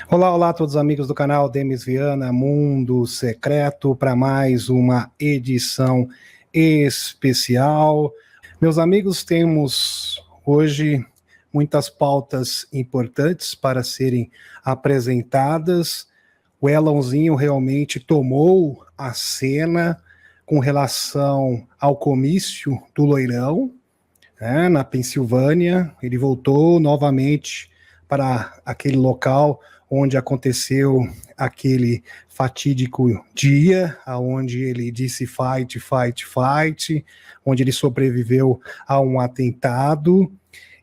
Olá, olá a todos os amigos do canal Demis Viana, Mundo Secreto, para mais uma edição especial. Meus amigos, temos hoje muitas pautas importantes para serem apresentadas. O Elonzinho realmente tomou a cena com relação ao comício do Loirão, né, na Pensilvânia. Ele voltou novamente para aquele local onde aconteceu aquele fatídico dia, onde ele disse fight, fight, fight, onde ele sobreviveu a um atentado,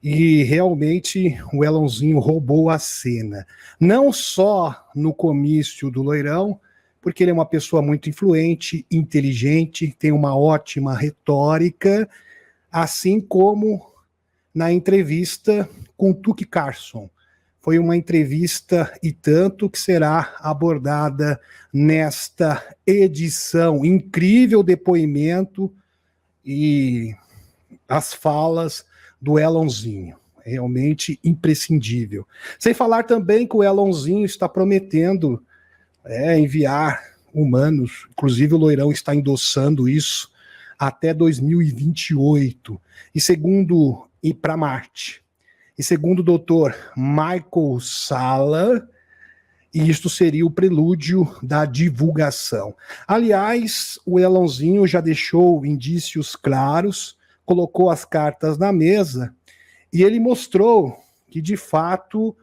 e realmente o Elonzinho roubou a cena. Não só no comício do Loirão, porque ele é uma pessoa muito influente, inteligente, tem uma ótima retórica, assim como na entrevista com Tucker Carlson. Foi uma entrevista e tanto que será abordada nesta edição. Incrível depoimento e as falas do Elonzinho. Realmente imprescindível. Sem falar também que o Elonzinho está prometendo enviar humanos, inclusive o Loirão está endossando isso, até 2028. E segundo, ir para Marte. E segundo o doutor Michael Salla, isto seria o prelúdio da divulgação. Aliás, o Elonzinho já deixou indícios claros, colocou as cartas na mesa e ele mostrou que, de fato,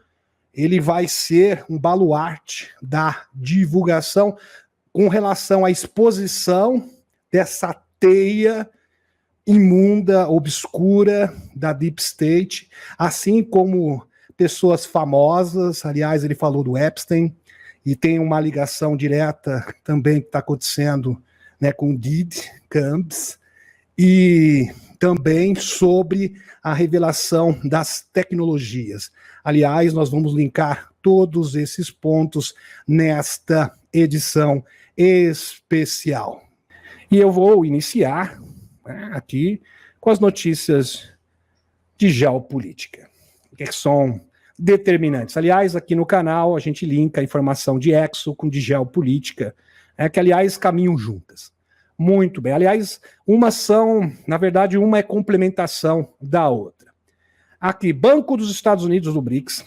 ele vai ser um baluarte da divulgação com relação à exposição dessa teia imunda, obscura da Deep State, assim como pessoas famosas. Aliás, ele falou do Epstein, e tem uma ligação direta também que está acontecendo, né, com o Didi Camps, e também sobre a revelação das tecnologias. Aliás, nós vamos linkar todos esses pontos nesta edição especial. E eu vou iniciar aqui com as notícias de geopolítica, que são determinantes. Aliás, aqui no canal a gente linka a informação de exo com de geopolítica, que aliás caminham juntas. Muito bem. Aliás, na verdade, uma é complementação da outra. Aqui, Banco dos Estados Unidos do BRICS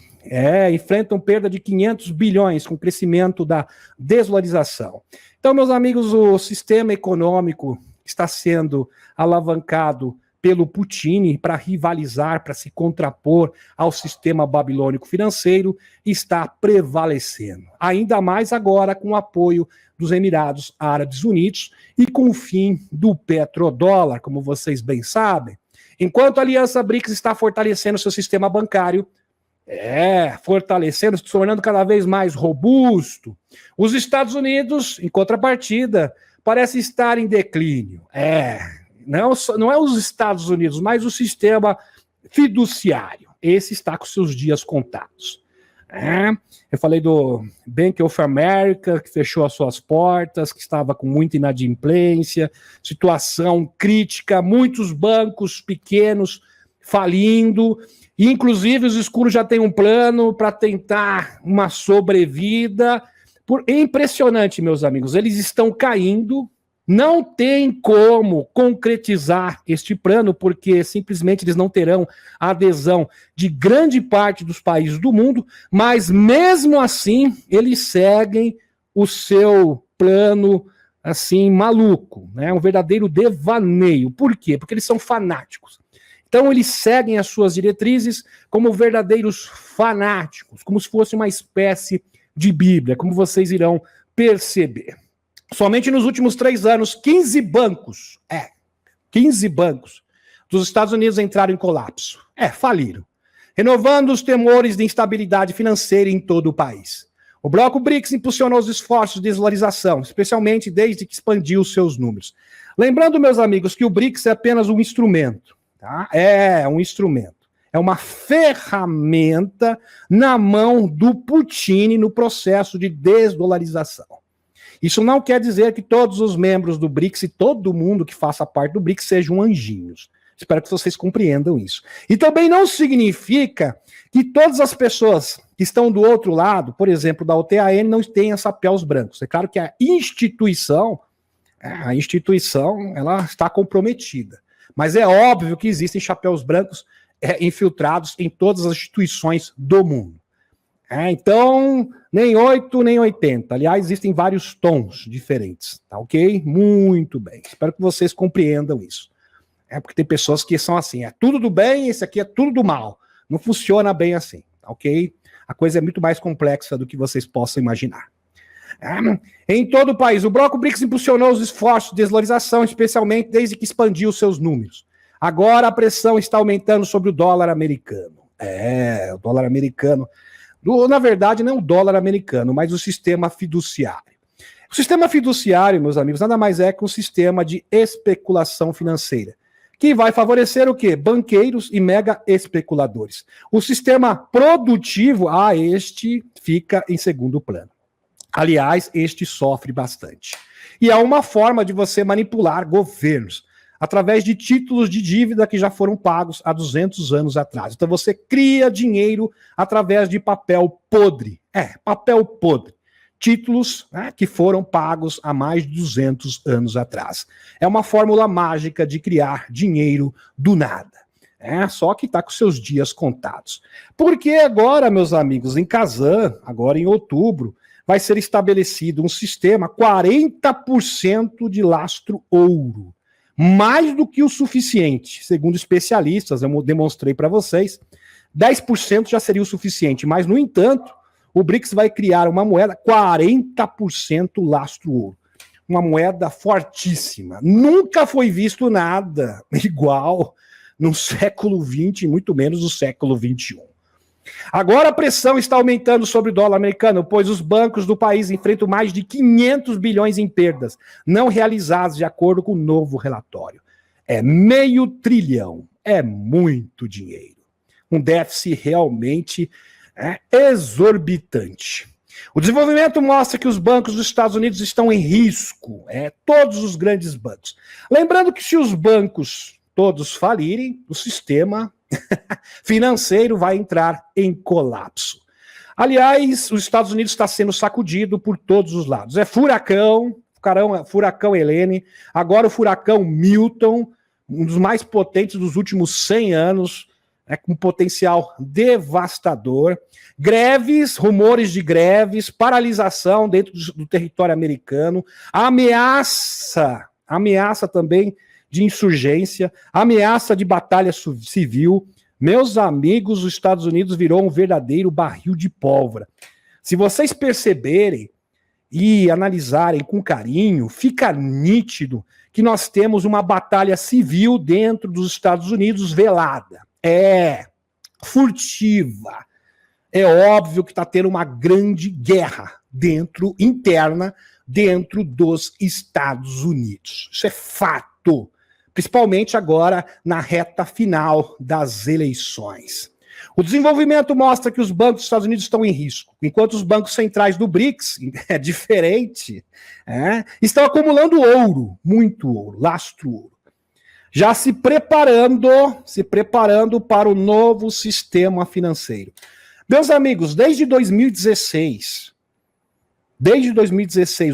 enfrentam perda de 500 bilhões com o crescimento da desvalorização. Então, meus amigos, o sistema econômico está sendo alavancado pelo Putin para rivalizar, para se contrapor ao sistema babilônico financeiro, está prevalecendo. Ainda mais agora com o apoio dos Emirados Árabes Unidos e com o fim do petrodólar, como vocês bem sabem. Enquanto a Aliança BRICS está fortalecendo seu sistema bancário, fortalecendo, se tornando cada vez mais robusto, os Estados Unidos, em contrapartida, parece estar em declínio. Não é os Estados Unidos, mas o sistema fiduciário. Esse está com seus dias contados. Eu falei do Bank of America, que fechou as suas portas, que estava com muita inadimplência, situação crítica, muitos bancos pequenos falindo, e inclusive os escuros já têm um plano para tentar uma sobrevida. É impressionante, meus amigos, eles estão caindo, não tem como concretizar este plano, porque simplesmente eles não terão a adesão de grande parte dos países do mundo, mas mesmo assim eles seguem o seu plano assim maluco, né? Um verdadeiro devaneio. Por quê? Porque eles são fanáticos. Então eles seguem as suas diretrizes como verdadeiros fanáticos, como se fosse uma espécie de Bíblia, como vocês irão perceber. Somente nos últimos 3 anos, 15 bancos dos Estados Unidos entraram em colapso. Faliram. Renovando os temores de instabilidade financeira em todo o país. O bloco BRICS impulsionou os esforços de desvalorização, especialmente desde que expandiu os seus números. Lembrando, meus amigos, que o BRICS é apenas um instrumento. Tá? É um instrumento. É uma ferramenta na mão do Putin no processo de desdolarização. Isso não quer dizer que todos os membros do BRICS e todo mundo que faça parte do BRICS sejam anjinhos. Espero que vocês compreendam isso. E também não significa que todas as pessoas que estão do outro lado, por exemplo, da OTAN, não têm chapéus brancos. É claro que a instituição ela está comprometida. Mas é óbvio que existem chapéus brancos infiltrados em todas as instituições do mundo. Então, nem 8, nem 80. Aliás, existem vários tons diferentes, tá ok? Muito bem. Espero que vocês compreendam isso. Porque tem pessoas que são assim, é tudo do bem, esse aqui é tudo do mal. Não funciona bem assim, tá ok? A coisa é muito mais complexa do que vocês possam imaginar. Em todo o país, o bloco BRICS impulsionou os esforços de desvalorização, especialmente desde que expandiu seus números. Agora a pressão está aumentando sobre o dólar americano. O dólar americano. Na verdade, não o dólar americano, mas o sistema fiduciário. O sistema fiduciário, meus amigos, nada mais é que um sistema de especulação financeira, que vai favorecer o quê? Banqueiros e mega especuladores. O sistema produtivo, este fica em segundo plano. Aliás, este sofre bastante. E é uma forma de você manipular governos, através de títulos de dívida que já foram pagos há 200 anos atrás. Então você cria dinheiro através de papel podre. Papel podre. Títulos que foram pagos há mais de 200 anos atrás. É uma fórmula mágica de criar dinheiro do nada. Só que está com seus dias contados. Porque agora, meus amigos, em Kazan, agora em outubro, vai ser estabelecido um sistema 40% de lastro ouro. Mais do que o suficiente. Segundo especialistas, eu demonstrei para vocês, 10% já seria o suficiente. Mas, no entanto, o BRICS vai criar uma moeda 40% lastro ouro. Uma moeda fortíssima. Nunca foi visto nada igual no século XX, muito menos no século XXI. Agora a pressão está aumentando sobre o dólar americano, pois os bancos do país enfrentam mais de 500 bilhões em perdas não realizadas de acordo com o novo relatório. É meio trilhão, é muito dinheiro. Um déficit realmente exorbitante. O desenvolvimento mostra que os bancos dos Estados Unidos estão em risco, todos os grandes bancos. Lembrando que se os bancos todos falirem, o sistema financeiro vai entrar em colapso. Aliás, os Estados Unidos está sendo sacudido por todos os lados. Furacão Helene, agora o furacão Milton, um dos mais potentes dos últimos 100 anos, com potencial devastador. Greves, rumores de greves, paralisação dentro do território americano, ameaça também de insurgência, ameaça de batalha civil. Meus amigos, os Estados Unidos virou um verdadeiro barril de pólvora. Se vocês perceberem e analisarem com carinho, fica nítido que nós temos uma batalha civil dentro dos Estados Unidos velada. Furtiva. É óbvio que está tendo uma grande guerra interna dentro dos Estados Unidos. Isso é fato. Principalmente agora na reta final das eleições. O desenvolvimento mostra que os bancos dos Estados Unidos estão em risco, enquanto os bancos centrais do BRICS, é diferente, estão acumulando ouro, muito ouro, lastro ouro. Já se preparando para o novo sistema financeiro. Meus amigos, desde 2016,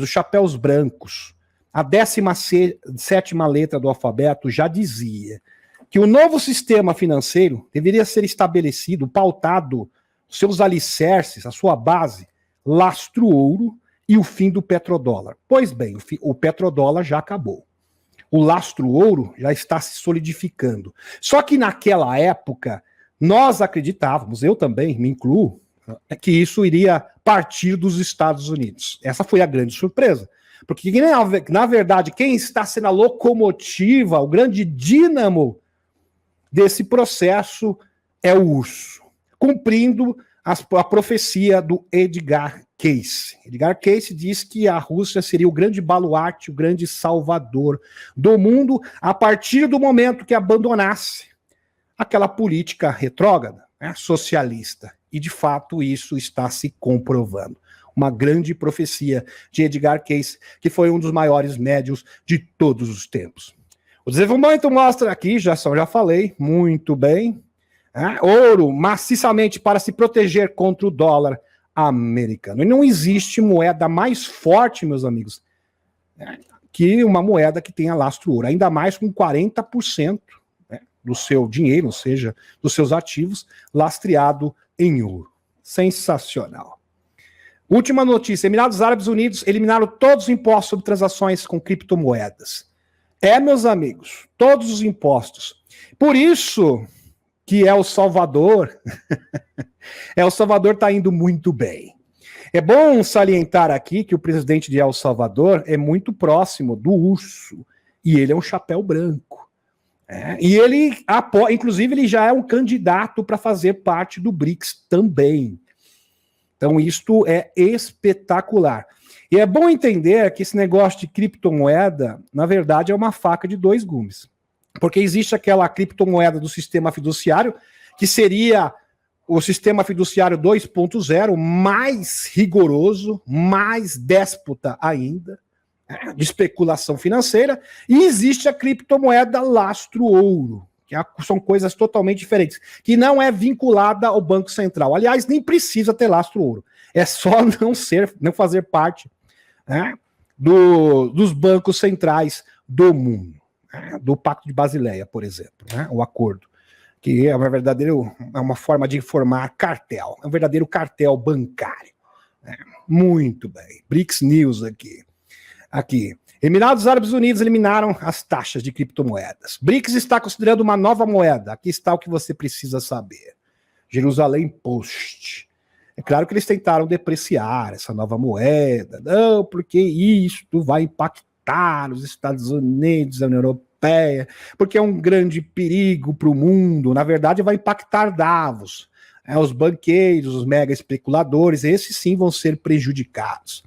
os chapéus brancos, a 17ª letra do alfabeto já dizia que o novo sistema financeiro deveria ser estabelecido, pautado, seus alicerces, a sua base, lastro ouro e o fim do petrodólar. Pois bem, o petrodólar já acabou. O lastro ouro já está se solidificando. Só que naquela época, nós acreditávamos, eu também me incluo, que isso iria partir dos Estados Unidos. Essa foi a grande surpresa. Porque, na verdade, quem está sendo a locomotiva, o grande dínamo desse processo é o urso, cumprindo a profecia do Edgar Cayce. Edgar Cayce diz que a Rússia seria o grande baluarte, o grande salvador do mundo, a partir do momento que abandonasse aquela política retrógrada, socialista. E, de fato, isso está se comprovando. Uma grande profecia de Edgar Cayce, que foi um dos maiores médiuns de todos os tempos. O desenvolvimento mostra aqui, já falei, muito bem, Ouro maciçamente para se proteger contra o dólar americano. E não existe moeda mais forte, meus amigos, que uma moeda que tenha lastro ouro, ainda mais com 40% do seu dinheiro, ou seja, dos seus ativos, lastreado em ouro. Sensacional. Última notícia, Emirados Árabes Unidos eliminaram todos os impostos sobre transações com criptomoedas. Meus amigos, todos os impostos. Por isso que El Salvador, El Salvador está indo muito bem. É bom salientar aqui que o presidente de El Salvador é muito próximo do urso, e ele é um chapéu branco. E ele, inclusive, ele já é um candidato para fazer parte do BRICS também. Então, isto é espetacular. E é bom entender que esse negócio de criptomoeda, na verdade, é uma faca de dois gumes. Porque existe aquela criptomoeda do sistema fiduciário, que seria o sistema fiduciário 2.0, mais rigoroso, mais déspota ainda, de especulação financeira, e existe a criptomoeda lastro-ouro, que são coisas totalmente diferentes, que não é vinculada ao Banco Central. Aliás, nem precisa ter lastro-ouro, é só não fazer parte dos bancos centrais do mundo, do Pacto de Basileia, por exemplo, o acordo, que é uma forma de formar cartel, é um verdadeiro cartel bancário. Muito bem, BRICS News aqui. Emirados Árabes Unidos eliminaram as taxas de criptomoedas. BRICS está considerando uma nova moeda. Aqui está o que você precisa saber. Jerusalém Post. É claro que eles tentaram depreciar essa nova moeda. Não, porque isso vai impactar os Estados Unidos, a União Europeia, porque é um grande perigo para o mundo. Na verdade, vai impactar Davos. Os banqueiros, os mega especuladores, esses sim vão ser prejudicados.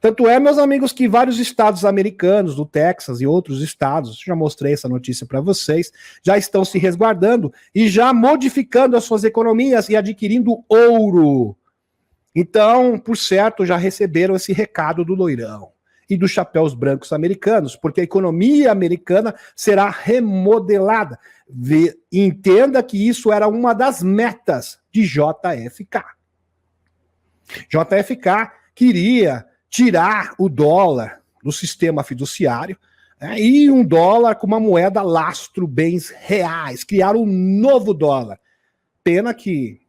Tanto meus amigos, que vários estados americanos, do Texas e outros estados, já mostrei essa notícia para vocês, já estão se resguardando e já modificando as suas economias e adquirindo ouro. Então, por certo, já receberam esse recado do loirão e dos chapéus brancos americanos, porque a economia americana será remodelada. Entenda que isso era uma das metas de JFK. JFK queria tirar o dólar do sistema fiduciário e um dólar com uma moeda lastro bens reais, criar um novo dólar. Pena que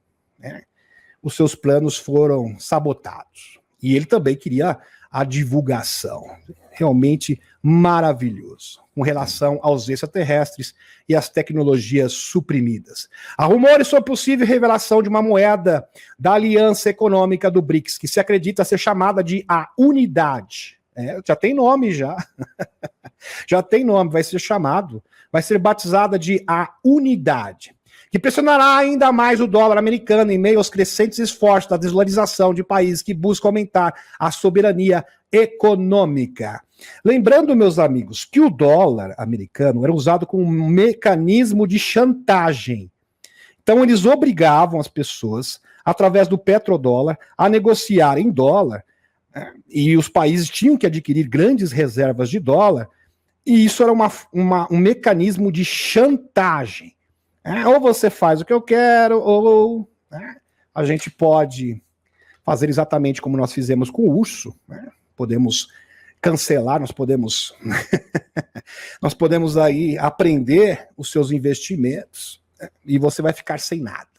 os seus planos foram sabotados. E ele também queria a divulgação. Realmente maravilhoso, com relação aos extraterrestres e às tecnologias suprimidas. Há rumores sobre possível revelação de uma moeda da Aliança Econômica do BRICS, que se acredita ser chamada de a Unidade. Já tem nome, já. Já tem nome, vai ser batizada de a Unidade, que pressionará ainda mais o dólar americano em meio aos crescentes esforços da desvalorização de países que buscam aumentar a soberania econômica. Lembrando, meus amigos, que o dólar americano era usado como um mecanismo de chantagem. Então, eles obrigavam as pessoas, através do petrodólar, a negociar em dólar, e os países tinham que adquirir grandes reservas de dólar, e isso era um mecanismo de chantagem. Ou você faz o que eu quero, ou a gente pode fazer exatamente como nós fizemos com o urso, podemos cancelar, nós podemos aí aprender os seus investimentos, e você vai ficar sem nada.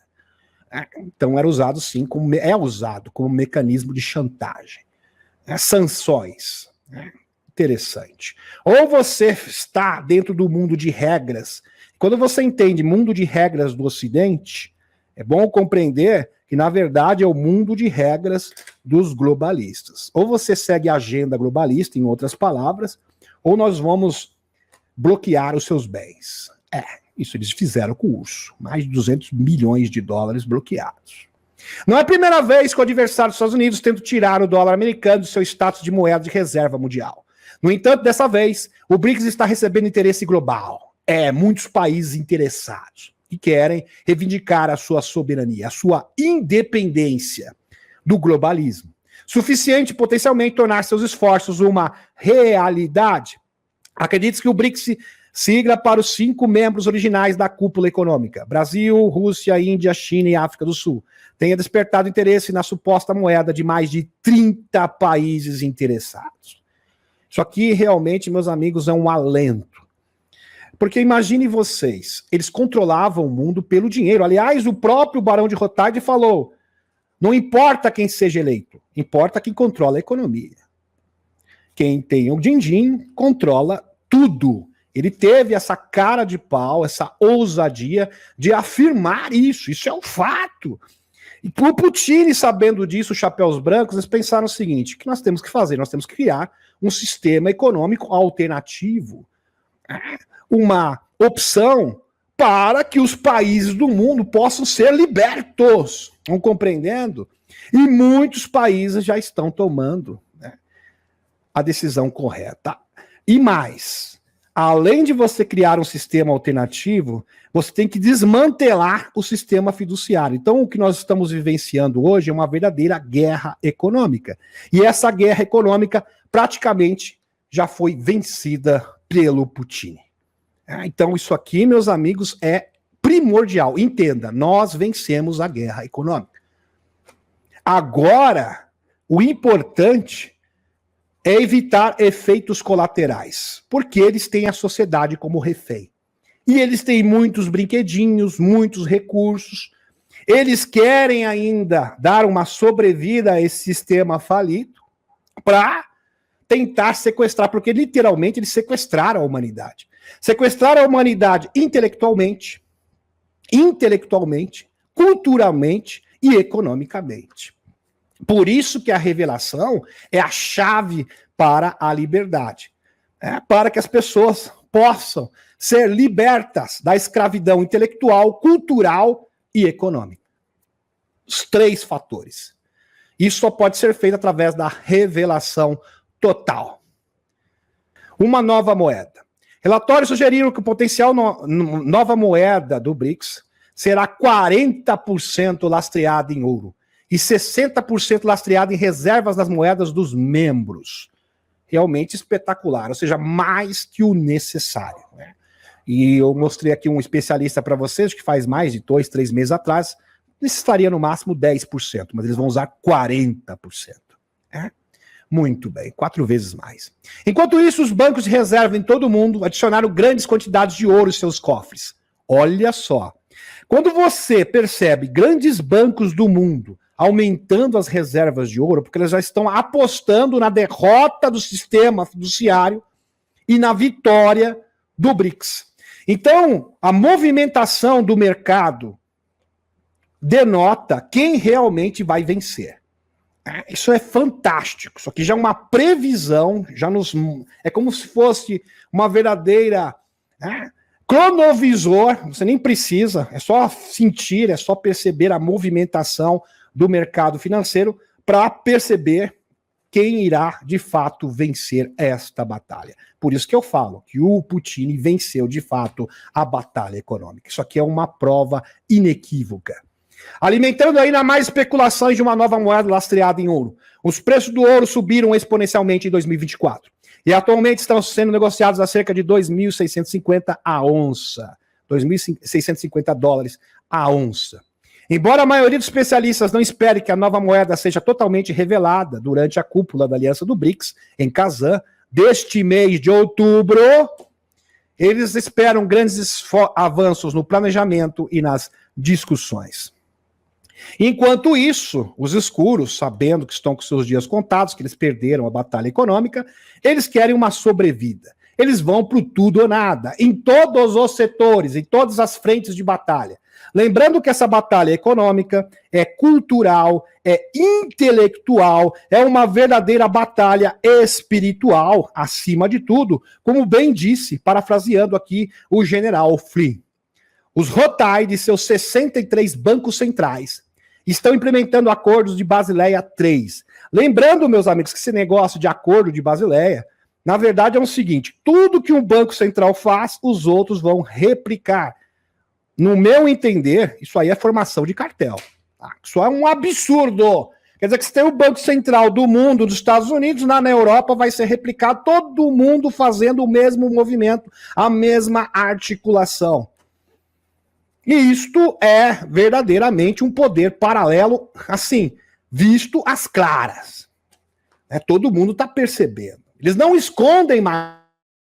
Então era usado sim, é usado como mecanismo de chantagem. Sanções. Interessante. Ou você está dentro do mundo de regras. Quando você entende mundo de regras do Ocidente, é bom compreender que, na verdade, é o mundo de regras dos globalistas. Ou você segue a agenda globalista, em outras palavras, ou nós vamos bloquear os seus bens. Isso eles fizeram com o urso. Mais de 200 milhões de dólares bloqueados. Não é a primeira vez que o adversário dos Estados Unidos tenta tirar o dólar americano do seu status de moeda de reserva mundial. No entanto, dessa vez, o BRICS está recebendo interesse global. Muitos países interessados que querem reivindicar a sua soberania, a sua independência do globalismo. Suficiente potencialmente tornar seus esforços uma realidade. Acredite que o BRICS sigla para os 5 membros originais da cúpula econômica, Brasil, Rússia, Índia, China e África do Sul, tenha despertado interesse na suposta moeda de mais de 30 países interessados. Isso aqui realmente, meus amigos, é um alento. Porque imagine vocês, eles controlavam o mundo pelo dinheiro. Aliás, o próprio Barão de Rothschild falou, não importa quem seja eleito, importa quem controla a economia. Quem tem o din-din controla tudo. Ele teve essa cara de pau, essa ousadia de afirmar isso. Isso é um fato. E o Putin, sabendo disso, os chapéus brancos, eles pensaram o seguinte, o que nós temos que fazer? Nós temos que criar um sistema econômico alternativo. Uma opção para que os países do mundo possam ser libertos. Estão compreendendo? E muitos países já estão tomando, né, a decisão correta. E mais, além de você criar um sistema alternativo, você tem que desmantelar o sistema fiduciário. Então, o que nós estamos vivenciando hoje é uma verdadeira guerra econômica. E essa guerra econômica praticamente já foi vencida pelo Putin. Então, isso aqui, meus amigos, é primordial. Entenda, nós vencemos a guerra econômica. Agora, o importante é evitar efeitos colaterais, porque eles têm a sociedade como refém. E eles têm muitos brinquedinhos, muitos recursos. Eles querem ainda dar uma sobrevida a esse sistema falido para tentar sequestrar, porque literalmente eles sequestraram a humanidade. Sequestraram a humanidade intelectualmente, culturalmente e economicamente. Por isso que a revelação é a chave para a liberdade. Para que as pessoas possam ser libertas da escravidão intelectual, cultural e econômica. Os 3 fatores. Isso só pode ser feito através da revelação total. Uma nova moeda. Relatórios sugeriram que o potencial nova moeda do BRICS será 40% lastreada em ouro e 60% lastreada em reservas das moedas dos membros. Realmente espetacular, ou seja, mais que o necessário, né? E eu mostrei aqui um especialista para vocês, que faz mais de 2, 3 meses atrás, necessitaria no máximo 10%, mas eles vão usar 40%. Né? Muito bem, 4 vezes mais. Enquanto isso, os bancos de reserva em todo o mundo adicionaram grandes quantidades de ouro em seus cofres. Olha só, quando você percebe grandes bancos do mundo aumentando as reservas de ouro, porque eles já estão apostando na derrota do sistema fiduciário e na vitória do BRICS. Então, a movimentação do mercado denota quem realmente vai vencer. Isso é fantástico. Isso aqui já é uma previsão, é como se fosse uma verdadeira cronovisor. Você nem precisa, é só sentir, é só perceber a movimentação do mercado financeiro para perceber quem irá de fato vencer esta batalha. Por isso que eu falo que o Putin venceu de fato a batalha econômica. Isso aqui é uma prova inequívoca. Alimentando ainda mais especulações de uma nova moeda lastreada em ouro. Os preços do ouro subiram exponencialmente em 2024 e atualmente estão sendo negociados a cerca de 2.650 a onça. 2.650 dólares a onça. Embora a maioria dos especialistas não espere que a nova moeda seja totalmente revelada durante a cúpula da Aliança do BRICS, em Kazan, deste mês de outubro, eles esperam grandes avanços no planejamento e nas discussões. Enquanto isso, os escuros, sabendo que estão com seus dias contados, que eles perderam a batalha econômica, eles querem uma sobrevida. Eles vão para o tudo ou nada, em todos os setores, em todas as frentes de batalha. Lembrando que essa batalha é econômica, é cultural, é intelectual, é uma verdadeira batalha espiritual, acima de tudo, como bem disse, parafraseando aqui o general Flynn. Os Rothschild e seus 63 bancos centrais estão implementando acordos de Basileia III. Lembrando, meus amigos, que esse negócio de acordo de Basileia, na verdade é o seguinte, tudo que um banco central faz, os outros vão replicar. No meu entender, isso aí é formação de cartel. Tá? Isso é um absurdo. Quer dizer que se tem o Banco Central do mundo, dos Estados Unidos, na Europa vai ser replicado, todo mundo fazendo o mesmo movimento, a mesma articulação. E isto é verdadeiramente um poder paralelo, assim, visto às claras. Todo mundo está percebendo. Eles não escondem mais,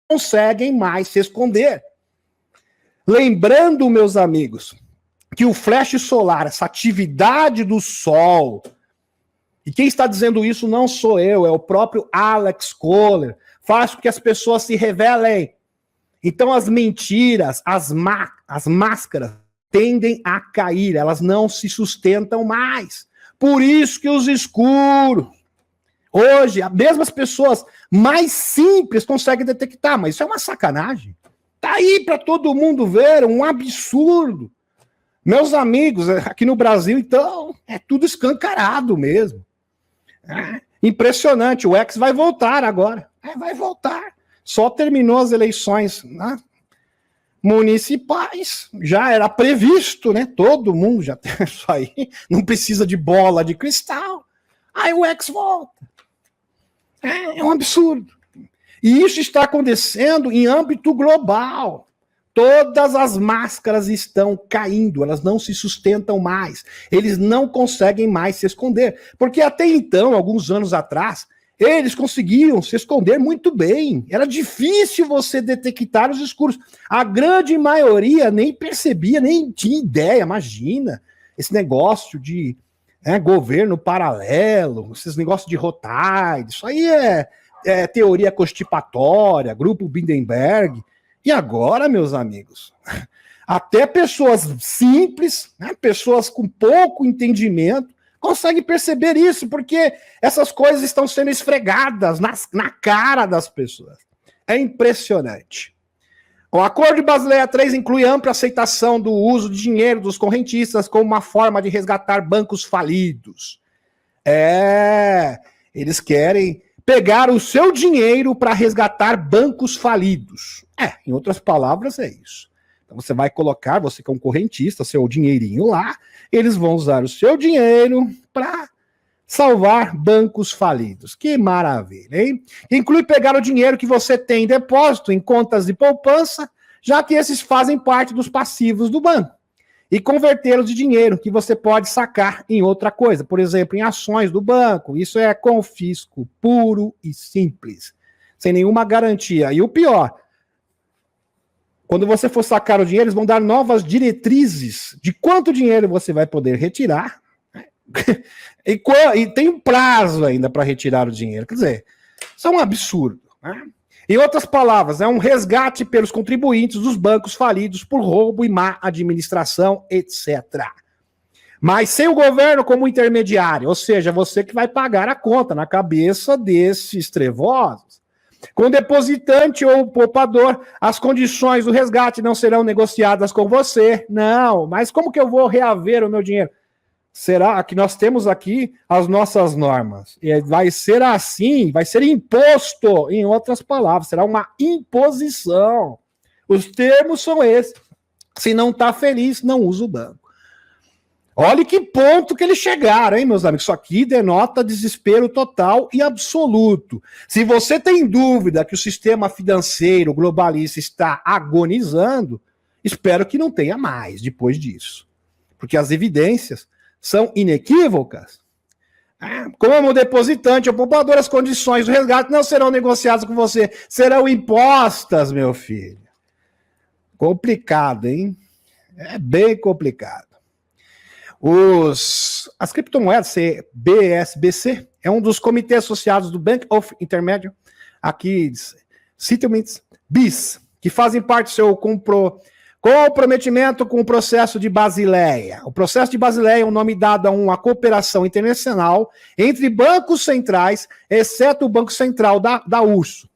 não conseguem mais se esconder. Lembrando, meus amigos, que o flash solar, essa atividade do Sol, e quem está dizendo isso não sou eu, é o próprio Alex Kohler, faz com que as pessoas se revelem. Então as mentiras, as máscaras tendem a cair, elas não se sustentam mais. Por isso que os escuros, hoje, mesmo as pessoas mais simples conseguem detectar, mas isso é uma sacanagem. Tá aí para todo mundo ver, um absurdo. Meus amigos, aqui no Brasil, então, é tudo escancarado mesmo. Impressionante, o X vai voltar agora. Vai voltar. Só terminou as eleições, né, municipais, já era previsto, né? Todo mundo já tem isso aí, não precisa de bola de cristal. Aí o X volta. É um absurdo. E isso está acontecendo em âmbito global. Todas as máscaras estão caindo, elas não se sustentam mais. Eles não conseguem mais se esconder. Porque até então, alguns anos atrás, eles conseguiam se esconder muito bem. Era difícil você detectar os escuros. A grande maioria nem percebia, nem tinha ideia. Imagina esse negócio de governo paralelo, esses negócios de Rothschild. Isso aí é teoria constipatória, grupo Bilderberg. E agora, meus amigos, até pessoas simples, né, pessoas com pouco entendimento, conseguem perceber isso, porque essas coisas estão sendo esfregadas na cara das pessoas. É impressionante. O Acordo de Basileia III inclui ampla aceitação do uso de dinheiro dos correntistas como uma forma de resgatar bancos falidos. Eles querem pegar o seu dinheiro para resgatar bancos falidos. Em outras palavras, é isso. Então você vai colocar, você que é um correntista, seu dinheirinho lá, eles vão usar o seu dinheiro para salvar bancos falidos. Que maravilha, hein? Inclui pegar o dinheiro que você tem em depósito em contas de poupança, já que esses fazem parte dos passivos do banco, e convertê-los de dinheiro que você pode sacar em outra coisa, por exemplo, em ações do banco. Isso é confisco puro e simples, sem nenhuma garantia. E o pior, quando você for sacar o dinheiro, eles vão dar novas diretrizes de quanto dinheiro você vai poder retirar. E tem um prazo ainda para retirar o dinheiro. Quer dizer, isso é um absurdo. Né? Em outras palavras, é um resgate pelos contribuintes dos bancos falidos por roubo e má administração, etc. Mas sem o governo como intermediário, ou seja, você que vai pagar a conta na cabeça desses trevosos. Com o depositante ou o poupador, as condições do resgate não serão negociadas com você. Não, mas como que eu vou reaver o meu dinheiro? Será que nós temos aqui as nossas normas? E vai ser assim, vai ser imposto, em outras palavras, será uma imposição. Os termos são esses. Se não está feliz, não usa o banco. Olha que ponto que eles chegaram, hein, meus amigos? Isso aqui denota desespero total e absoluto. Se você tem dúvida que o sistema financeiro globalista está agonizando, espero que não tenha mais depois disso. Porque as evidências são inequívocas. Como depositante ou poupador, as condições do resgate não serão negociadas com você, serão impostas, meu filho. Complicado, hein? É bem complicado. As criptomoedas, BSBC, é um dos comitês associados do Bank of Intermediate, aqui, Settlements, BIS, que fazem parte do seu comprometimento com o processo de Basileia. O processo de Basileia é um nome dado a uma cooperação internacional entre bancos centrais, exceto o Banco Central da URSS.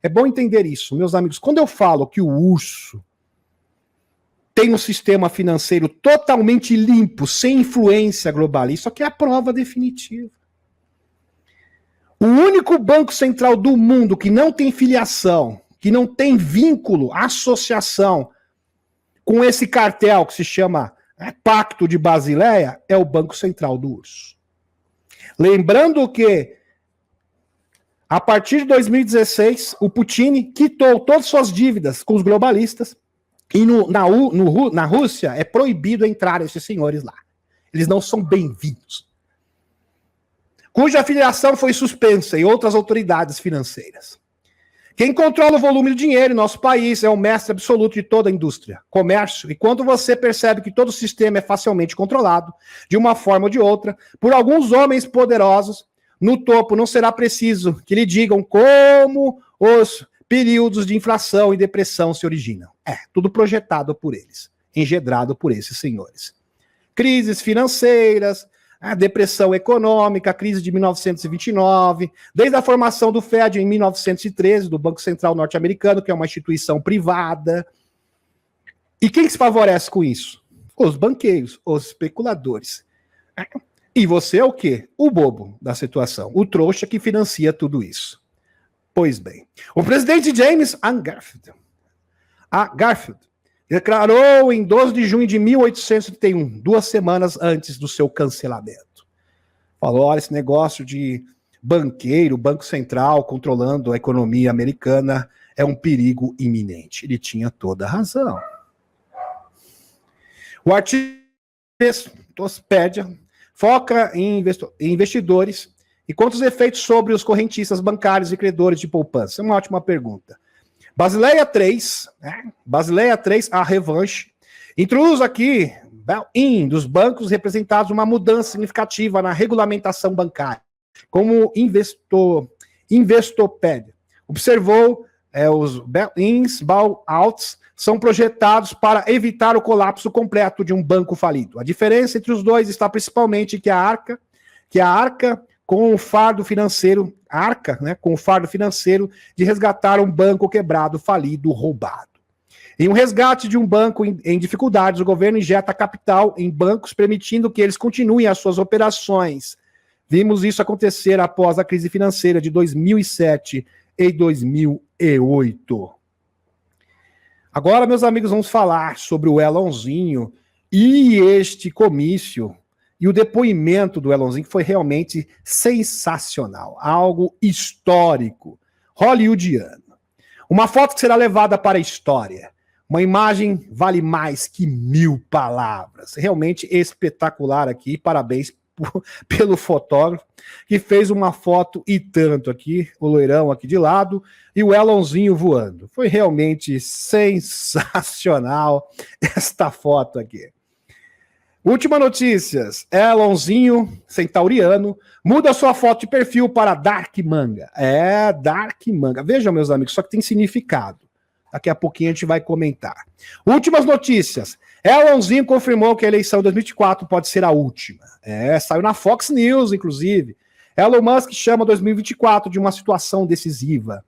É bom entender isso, meus amigos. Quando eu falo que o URSS tem um sistema financeiro totalmente limpo, sem influência globalista, isso aqui é a prova definitiva. O único banco central do mundo que não tem filiação, que não tem vínculo, associação com esse cartel que se chama Pacto de Basileia, é o Banco Central do URSS. Lembrando que, a partir de 2016, o Putin quitou todas suas dívidas com os globalistas e na Rússia é proibido entrar esses senhores lá. Eles não são bem-vindos. Cuja filiação foi suspensa e outras autoridades financeiras. Quem controla o volume de dinheiro em nosso país é o mestre absoluto de toda a indústria, comércio, e quando você percebe que todo o sistema é facilmente controlado, de uma forma ou de outra, por alguns homens poderosos, no topo não será preciso que lhe digam como os períodos de inflação e depressão se originam. É, tudo projetado por eles, engendrado por esses senhores. Crises financeiras, a depressão econômica, a crise de 1929, desde a formação do Fed em 1913, do Banco Central Norte-Americano, que é uma instituição privada. E quem se favorece com isso? Os banqueiros, os especuladores. E você é o quê? O bobo da situação, o trouxa que financia tudo isso. Pois bem, o presidente James Garfield declarou em 12 de junho de 1831, 2 semanas antes do seu cancelamento. Falou, olha, esse negócio de banqueiro, Banco Central, controlando a economia americana é um perigo iminente. Ele tinha toda a razão. O artigo Tospedia foca em investidores e conta os efeitos sobre os correntistas bancários e credores de poupança. É uma ótima pergunta. Basileia 3, a revanche, introduz aqui, bail-in dos bancos representados uma mudança significativa na regulamentação bancária. Como Investopédia observou, os bail-ins, bail-outs, são projetados para evitar o colapso completo de um banco falido. A diferença entre os dois está principalmente que a arca com o fardo financeiro, com o fardo financeiro de resgatar um banco quebrado, falido, roubado. Em um resgate de um banco em dificuldades, o governo injeta capital em bancos, permitindo que eles continuem as suas operações. Vimos isso acontecer após a crise financeira de 2007 e 2008. Agora, meus amigos, vamos falar sobre o Elonzinho e este comício e o depoimento do Elonzinho, que foi realmente sensacional, algo histórico, hollywoodiano. Uma foto que será levada para a história. Uma imagem vale mais que 1000 palavras. Realmente espetacular aqui, parabéns pelo fotógrafo, que fez uma foto e tanto aqui, o loirão aqui de lado, e o Elonzinho voando. Foi realmente sensacional esta foto aqui. Última notícias, Elonzinho, centauriano, muda sua foto de perfil para Dark Manga. É, Dark Manga. Vejam, meus amigos, só que tem significado. Daqui a pouquinho a gente vai comentar. Últimas notícias. Elonzinho confirmou que a eleição de 2024 pode ser a última. Saiu na Fox News, inclusive. Elon Musk chama 2024 de uma situação decisiva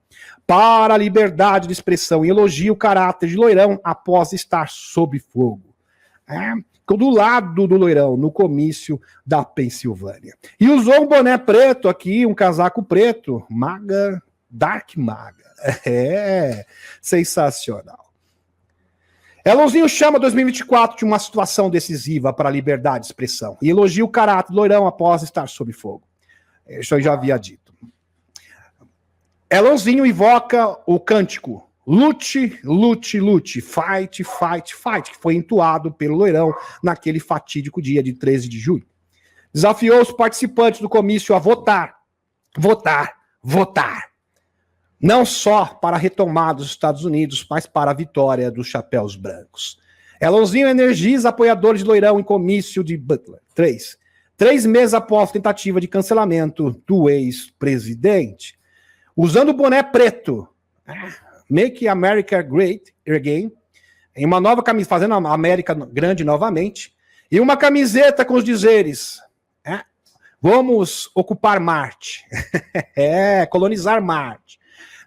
para a liberdade de expressão e elogia o caráter de loirão após estar sob fogo. Do lado do loirão, no comício da Pensilvânia. E usou um boné preto aqui, um casaco preto, maga, Dark Maga. É, sensacional. Elonzinho chama 2024 de uma situação decisiva para a liberdade de expressão e elogia o caráter do loirão após estar sob fogo. Isso eu já havia dito. Elonzinho invoca o cântico lute, lute, lute, fight, fight, fight, que foi entoado pelo loirão naquele fatídico dia de 13 de julho. Desafiou os participantes do comício a votar, votar, votar. Não só para a retomada dos Estados Unidos, mas para a vitória dos chapéus brancos. Elonzinho energiza apoiadores de loirão em comício de Butler. 3 meses após tentativa de cancelamento do ex-presidente. Usando o boné preto, Make America Great Again, em uma nova camisa, fazendo a América grande novamente, e uma camiseta com os dizeres, vamos ocupar Marte, colonizar Marte.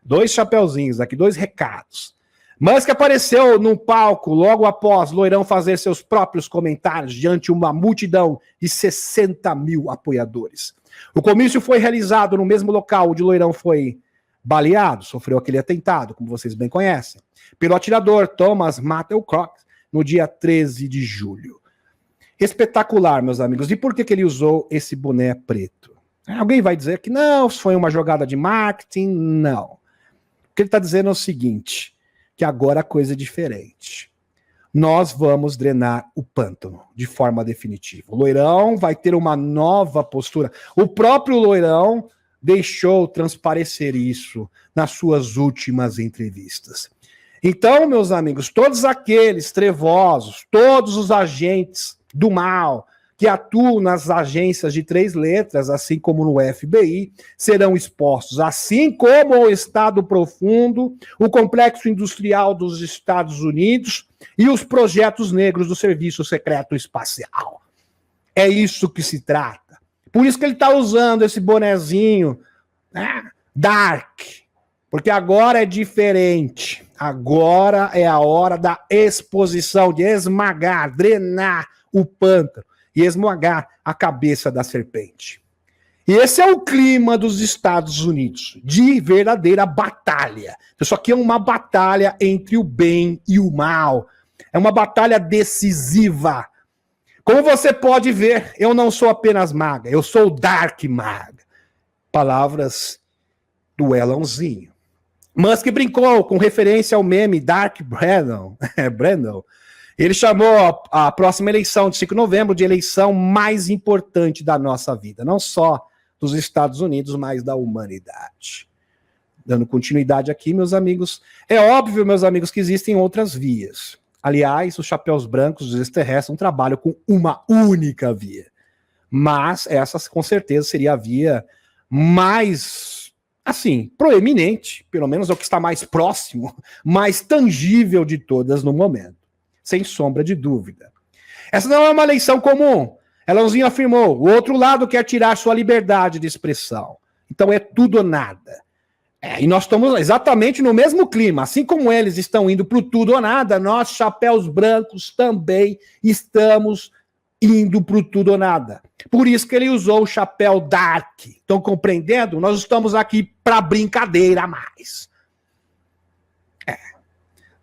2 chapeuzinhos aqui, 2 recados. Musk apareceu no palco logo após loirão fazer seus próprios comentários diante uma multidão de 60 mil apoiadores. O comício foi realizado no mesmo local onde loirão foi baleado, sofreu aquele atentado, como vocês bem conhecem, pelo atirador Thomas Matthew Cox, no dia 13 de julho. Espetacular, meus amigos. E por que ele usou esse boné preto? Alguém vai dizer que não, foi uma jogada de marketing? Não. O que ele está dizendo é o seguinte, que agora a coisa é diferente. Nós vamos drenar o pântano de forma definitiva. O Loirão vai ter uma nova postura. O próprio Loirão deixou transparecer isso nas suas últimas entrevistas. Então, meus amigos, todos aqueles trevosos, todos os agentes do mal que atuam nas agências de 3 letras, assim como no FBI, serão expostos, assim como o Estado Profundo, o Complexo Industrial dos Estados Unidos e os projetos negros do Serviço Secreto Espacial. É isso que se trata. Por isso que ele está usando esse bonezinho, né, dark, porque agora é diferente. Agora é a hora da exposição, de esmagar, drenar o pântano e esmagar a cabeça da serpente. E esse é o clima dos Estados Unidos, de verdadeira batalha. Isso aqui é uma batalha entre o bem e o mal. É uma batalha decisiva. Como você pode ver, eu não sou apenas maga, eu sou o Dark Maga. Palavras do Elonzinho. Musk brincou com referência ao meme Dark Brandon. Ele chamou a próxima eleição de 5 de novembro de eleição mais importante da nossa vida, não só dos Estados Unidos, mas da humanidade. Dando continuidade aqui, meus amigos, é óbvio, meus amigos, que existem outras vias. Aliás, os chapéus brancos dos extraterrestres trabalham com uma única via. Mas essa, com certeza, seria a via mais, assim, proeminente, pelo menos é o que está mais próximo, mais tangível de todas no momento. Sem sombra de dúvida. Essa não é uma eleição comum. Elonzinho afirmou, o outro lado quer tirar sua liberdade de expressão. Então é tudo ou nada. E nós estamos exatamente no mesmo clima. Assim como eles estão indo para o tudo ou nada, nós, chapéus brancos, também estamos indo para o tudo ou nada. Por isso que ele usou o chapéu dark. Estão compreendendo? Nós estamos aqui para brincadeira a mais.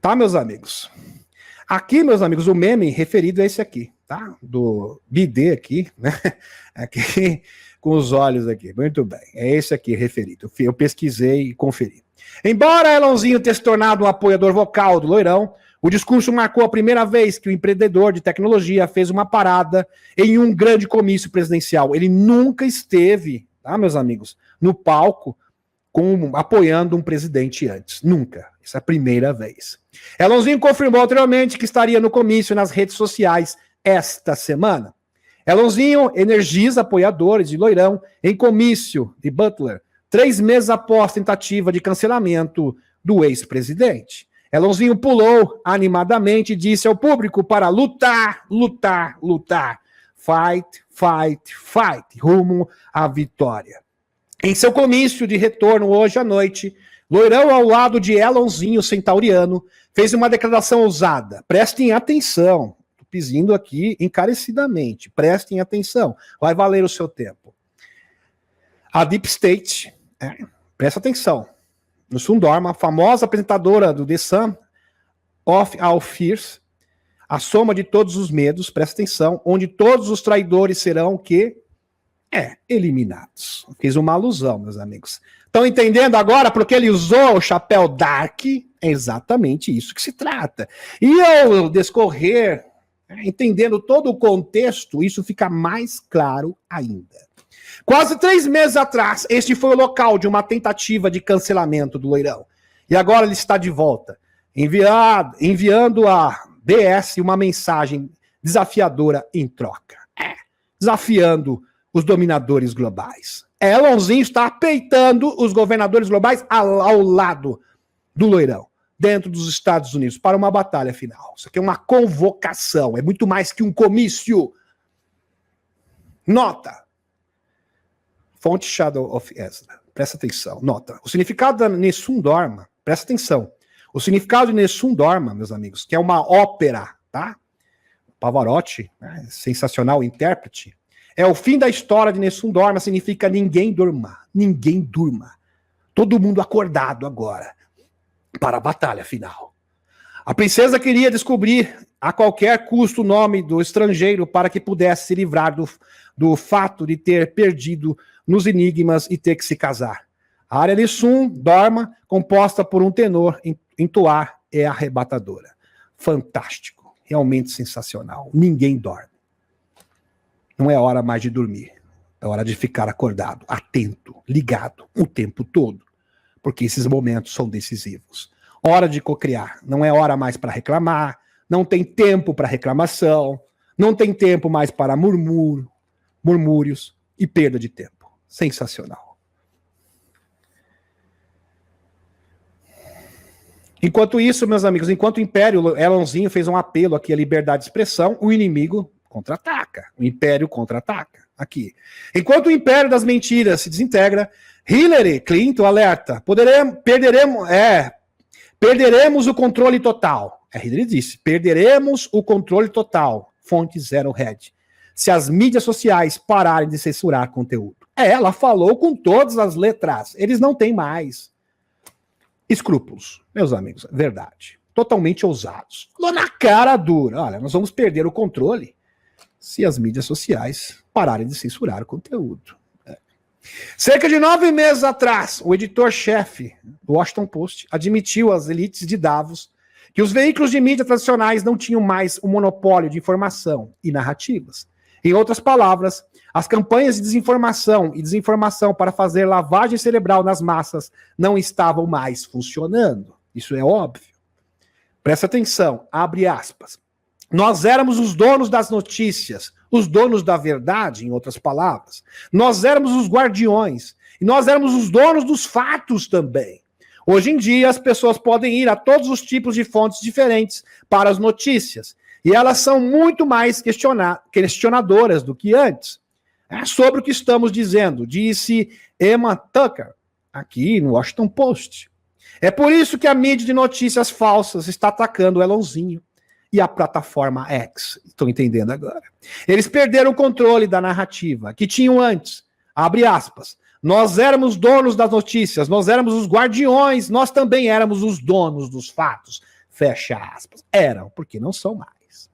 Tá, meus amigos? Aqui, meus amigos, o meme referido é esse aqui, tá? Do bidê aqui, né? Aqui, com os olhos aqui. Muito bem, é esse aqui referido. Eu pesquisei e conferi. Embora Elonzinho tenha se tornado um apoiador vocal do Loirão, o discurso marcou a primeira vez que o empreendedor de tecnologia fez uma parada em um grande comício presidencial. Ele nunca esteve, tá, meus amigos, no palco apoiando um presidente antes. Nunca. Essa é a primeira vez. Elonzinho confirmou anteriormente que estaria no comício nas redes sociais esta semana. Elonzinho energiza apoiadores de Loirão em comício de Butler, 3 meses após tentativa de cancelamento do ex-presidente. Elonzinho pulou animadamente e disse ao público para lutar, lutar, lutar. Fight, fight, fight, rumo à vitória. Em seu comício de retorno hoje à noite, Loirão, ao lado de Elonzinho Centauriano, fez uma declaração ousada. Prestem atenção. Estou pedindo aqui encarecidamente. Prestem atenção. Vai valer o seu tempo. A Deep State, presta atenção. No Sundorma, a famosa apresentadora do The Sum of All Fears, a soma de todos os medos, presta atenção, onde todos os traidores serão o quê? Eliminados. Fiz uma alusão, meus amigos. Estão entendendo agora porque ele usou o chapéu dark? É exatamente isso que se trata. E ao descorrer, entendendo todo o contexto, isso fica mais claro ainda. Quase 3 meses atrás, este foi o local de uma tentativa de cancelamento do Loirão. E agora ele está de volta, enviando a BS uma mensagem desafiadora em troca. Desafiando os dominadores globais. Elonzinho está peitando os governadores globais ao lado do Loirão, dentro dos Estados Unidos, para uma batalha final. Isso aqui é uma convocação, é muito mais que um comício. Nota. Fonte Shadow of Ezra. Presta atenção. Nota. O significado da Nessun Dorma, presta atenção. O significado de Nessun Dorma, meus amigos, que é uma ópera, tá? Pavarotti, né, sensacional intérprete. É o fim da história de Nessun Dorma, significa ninguém durma. Ninguém durma. Todo mundo acordado agora para a batalha final. A princesa queria descobrir a qualquer custo o nome do estrangeiro para que pudesse se livrar do fato de ter perdido nos enigmas e ter que se casar. A área de Sum, Dorma, composta por um tenor, entoar, é arrebatadora. Fantástico, realmente sensacional. Ninguém dorme. Não é hora mais de dormir. É hora de ficar acordado, atento, ligado, o tempo todo. Porque esses momentos são decisivos. Hora de cocriar. Não é hora mais para reclamar. Não tem tempo para reclamação. Não tem tempo mais para murmúrios e perda de tempo. Sensacional. Enquanto isso, meus amigos, enquanto o Império, Elonzinho fez um apelo aqui à liberdade de expressão, o inimigo contra-ataca. O Império contra-ataca. Aqui. Enquanto o Império das Mentiras se desintegra, Hillary Clinton alerta, perderemos o controle total. A Hillary disse, perderemos o controle total. Fonte Zero Red. Se as mídias sociais pararem de censurar conteúdo. Ela falou com todas as letras. Eles não têm mais escrúpulos, meus amigos, verdade. Totalmente ousados. Falou na cara dura. Olha, nós vamos perder o controle se as mídias sociais pararem de censurar o conteúdo. Cerca de 9 meses atrás, o editor-chefe do Washington Post admitiu às elites de Davos que os veículos de mídia tradicionais não tinham mais o monopólio de informação e narrativas. Em outras palavras, as campanhas de desinformação para fazer lavagem cerebral nas massas não estavam mais funcionando. Isso é óbvio. Presta atenção, abre aspas. Nós éramos os donos das notícias, os donos da verdade, em outras palavras. Nós éramos os guardiões, e nós éramos os donos dos fatos também. Hoje em dia, as pessoas podem ir a todos os tipos de fontes diferentes para as notícias, e elas são muito mais questionadoras do que antes. Sobre o que estamos dizendo, disse Emma Tucker, aqui no Washington Post. É por isso que a mídia de notícias falsas está atacando o Elonzinho e a plataforma X. Estão entendendo agora? Eles perderam o controle da narrativa que tinham antes. Abre aspas. Nós éramos donos das notícias, nós éramos os guardiões, nós também éramos os donos dos fatos. Fecha aspas. Eram, porque não são mais.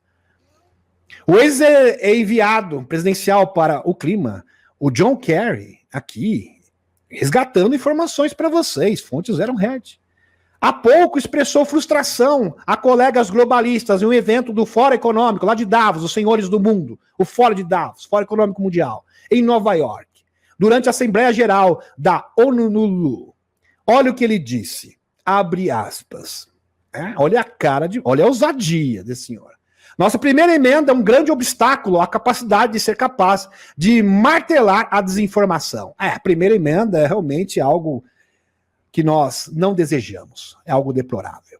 O ex-enviado presidencial para o clima, o John Kerry, aqui, resgatando informações para vocês, fonte Zero Red. Há pouco expressou frustração a colegas globalistas em um evento do Fórum Econômico, lá de Davos, os senhores do mundo, o Fórum de Davos, Fórum Econômico Mundial, em Nova York, durante a Assembleia Geral da ONU. Olha o que ele disse, abre aspas. Olha a olha a ousadia desse senhor. Nossa primeira emenda é um grande obstáculo à capacidade de ser capaz de martelar a desinformação. A primeira emenda é realmente algo que nós não desejamos. É algo deplorável.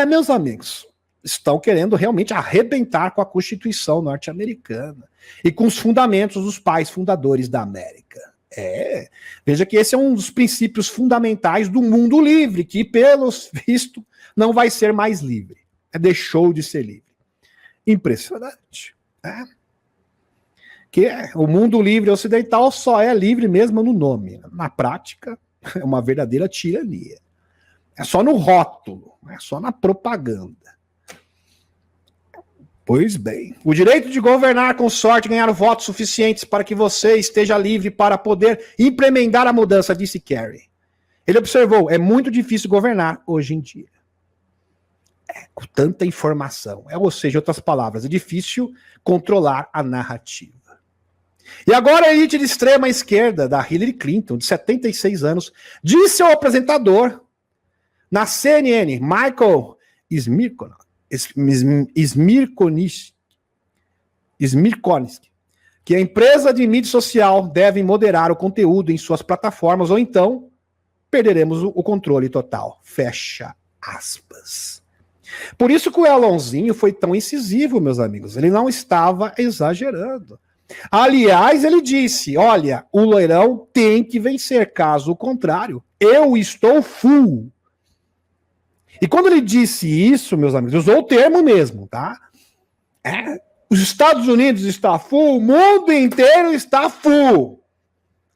Meus amigos, estão querendo realmente arrebentar com a Constituição norte-americana e com os fundamentos dos pais fundadores da América. Veja que esse é um dos princípios fundamentais do mundo livre, que, pelo visto, não vai ser mais livre. Deixou de ser livre. Impressionante. Que o mundo livre ocidental só é livre mesmo no nome. Na prática, é uma verdadeira tirania. É só no rótulo, é só na propaganda. Pois bem, o direito de governar com sorte, ganhar votos suficientes para que você esteja livre para poder implementar a mudança, disse Kerry. Ele observou, é muito difícil governar hoje em dia. Com tanta informação. Ou seja, em outras palavras, é difícil controlar a narrativa. E agora a elite de extrema esquerda da Hillary Clinton, de 76 anos, disse ao apresentador na CNN, Michael Smirkonisk, que a empresa de mídia social deve moderar o conteúdo em suas plataformas ou então perderemos o controle total. Fecha aspas. Por isso que o Elonzinho foi tão incisivo, meus amigos. Ele não estava exagerando. Aliás, ele disse, olha, o loirão tem que vencer, caso contrário, eu estou full. E quando ele disse isso, meus amigos, usou o termo mesmo, tá? Os Estados Unidos está full, o mundo inteiro está full.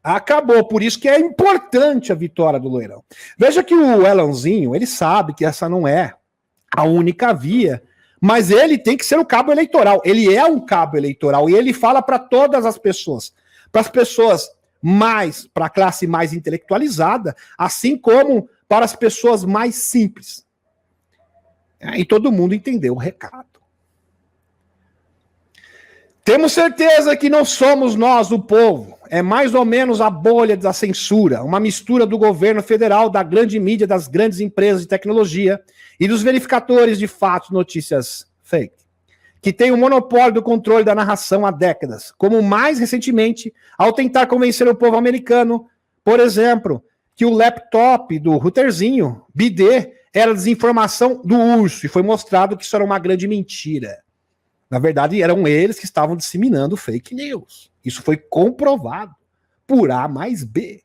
Acabou, por isso que é importante a vitória do loirão. Veja que o Elonzinho, ele sabe que essa não é a única via, mas ele tem que ser o cabo eleitoral. Ele é um cabo eleitoral e ele fala para todas as pessoas, para as pessoas mais para a classe mais intelectualizada, assim como para as pessoas mais simples. E todo mundo entendeu o recado. Temos certeza que não somos nós, o povo. É mais ou menos a bolha da censura, uma mistura do governo federal, da grande mídia, das grandes empresas de tecnologia e dos verificadores de fatos, notícias fake, que tem o monopólio do controle da narração há décadas, como mais recentemente, ao tentar convencer o povo americano, por exemplo, que o laptop do routerzinho, bidê, era desinformação do urso, e foi mostrado que isso era uma grande mentira. Na verdade, eram eles que estavam disseminando fake news. Isso foi comprovado por A mais B.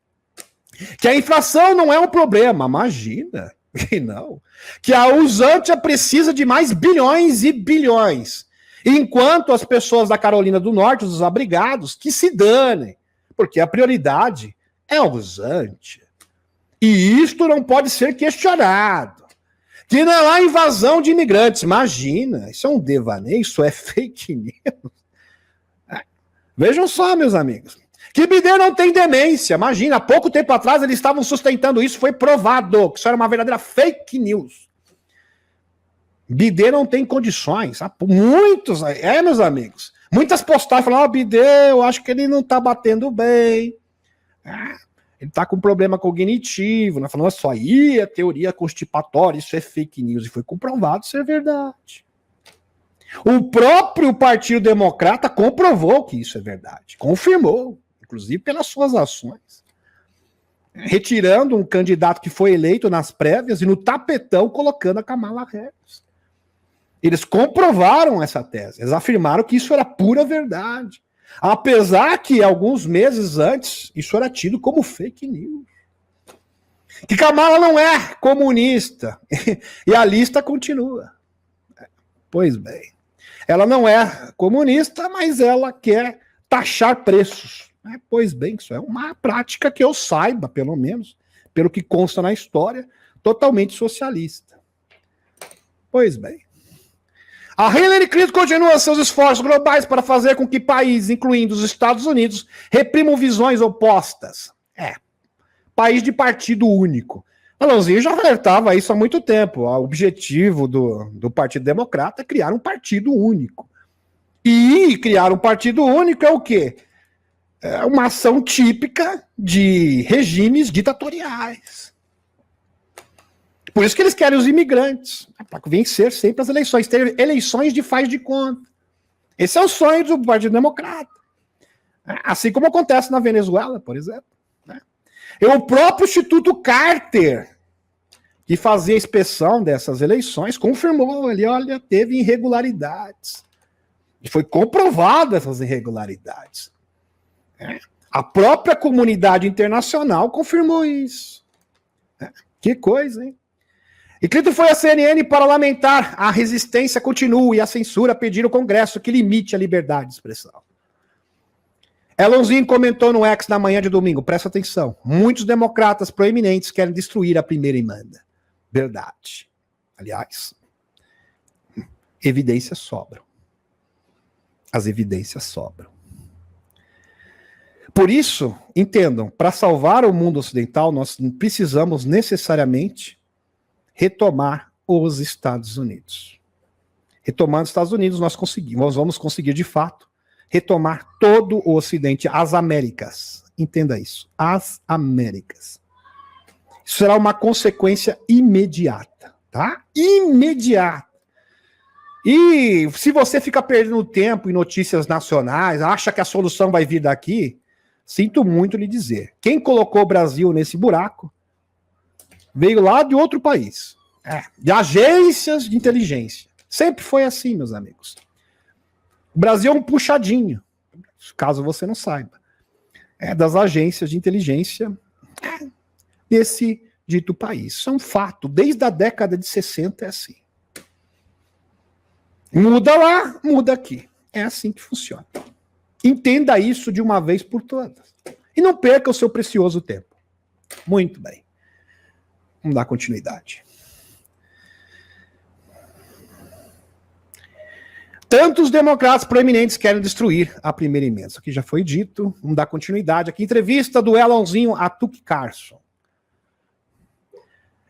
Que a inflação não é um problema, imagina. Que não. Que a Usantia precisa de mais bilhões e bilhões. Enquanto as pessoas da Carolina do Norte, os desabrigados, que se danem. Porque a prioridade é a Usantia. E isto não pode ser questionado. Que não há invasão de imigrantes. Imagina, isso é um devaneio, isso é fake news. Vejam só, meus amigos. Que bidê não tem demência. Imagina, há pouco tempo atrás eles estavam sustentando isso, foi provado que isso era uma verdadeira fake news. Bidê não tem condições. Muitos, meus amigos. Muitas postagens falaram, bidê, eu acho que ele não tá batendo bem. Ele tá com problema cognitivo, né? Falando só aí é teoria constipatória, isso é fake news, e foi comprovado ser verdade. O próprio Partido Democrata comprovou que isso é verdade, confirmou, inclusive pelas suas ações, retirando um candidato que foi eleito nas prévias e no tapetão colocando a Kamala Harris. Eles comprovaram essa tese, eles afirmaram que isso era pura verdade. Apesar que, alguns meses antes, isso era tido como fake news. Que Kamala não é comunista. E a lista continua. Pois bem. Ela não é comunista, mas ela quer taxar preços. Pois bem, isso é uma prática que eu saiba, pelo menos, pelo que consta na história, totalmente socialista. Pois bem. A Hillary Clinton continua seus esforços globais para fazer com que países, incluindo os Estados Unidos, reprimam visões opostas. País de partido único. Alonzinho já alertava isso há muito tempo. O objetivo do Partido Democrata é criar um partido único. E criar um partido único é o quê? É uma ação típica de regimes ditatoriais. Por isso que eles querem os imigrantes, para vencer sempre as eleições, ter eleições de faz de conta. Esse é o sonho do Partido Democrata. Assim como acontece na Venezuela, por exemplo. E o próprio Instituto Carter, que fazia a inspeção dessas eleições, confirmou, ele, olha, teve irregularidades. E foi comprovado essas irregularidades. A própria comunidade internacional confirmou isso. Que coisa, hein? E Clinton foi à CNN para lamentar a resistência continua e a censura pedir ao Congresso que limite a liberdade de expressão. Elonzinho comentou no X na manhã de domingo, presta atenção, muitos democratas proeminentes querem destruir a primeira emenda. Verdade. Aliás, evidências sobram. As evidências sobram. Por isso, entendam, para salvar o mundo ocidental, nós precisamos necessariamente retomar os Estados Unidos. Retomando os Estados Unidos, nós vamos conseguir, de fato, retomar todo o Ocidente, as Américas. Entenda isso, as Américas. Isso será uma consequência imediata, tá? Imediata. E se você fica perdendo tempo em notícias nacionais, acha que a solução vai vir daqui, sinto muito lhe dizer. Quem colocou o Brasil nesse buraco veio lá de outro país. De agências de inteligência. Sempre foi assim, meus amigos. O Brasil é um puxadinho, caso você não saiba. Das agências de inteligência desse dito país. Isso é um fato. Desde a década de 60 é assim. Muda lá, muda aqui. É assim que funciona. Entenda isso de uma vez por todas. E não perca o seu precioso tempo. Muito bem. Vamos dar continuidade. Tantos democratas proeminentes querem destruir a primeira emenda. Isso aqui já foi dito. Vamos dar continuidade aqui. Entrevista do Elonzinho a Tucker Carlson.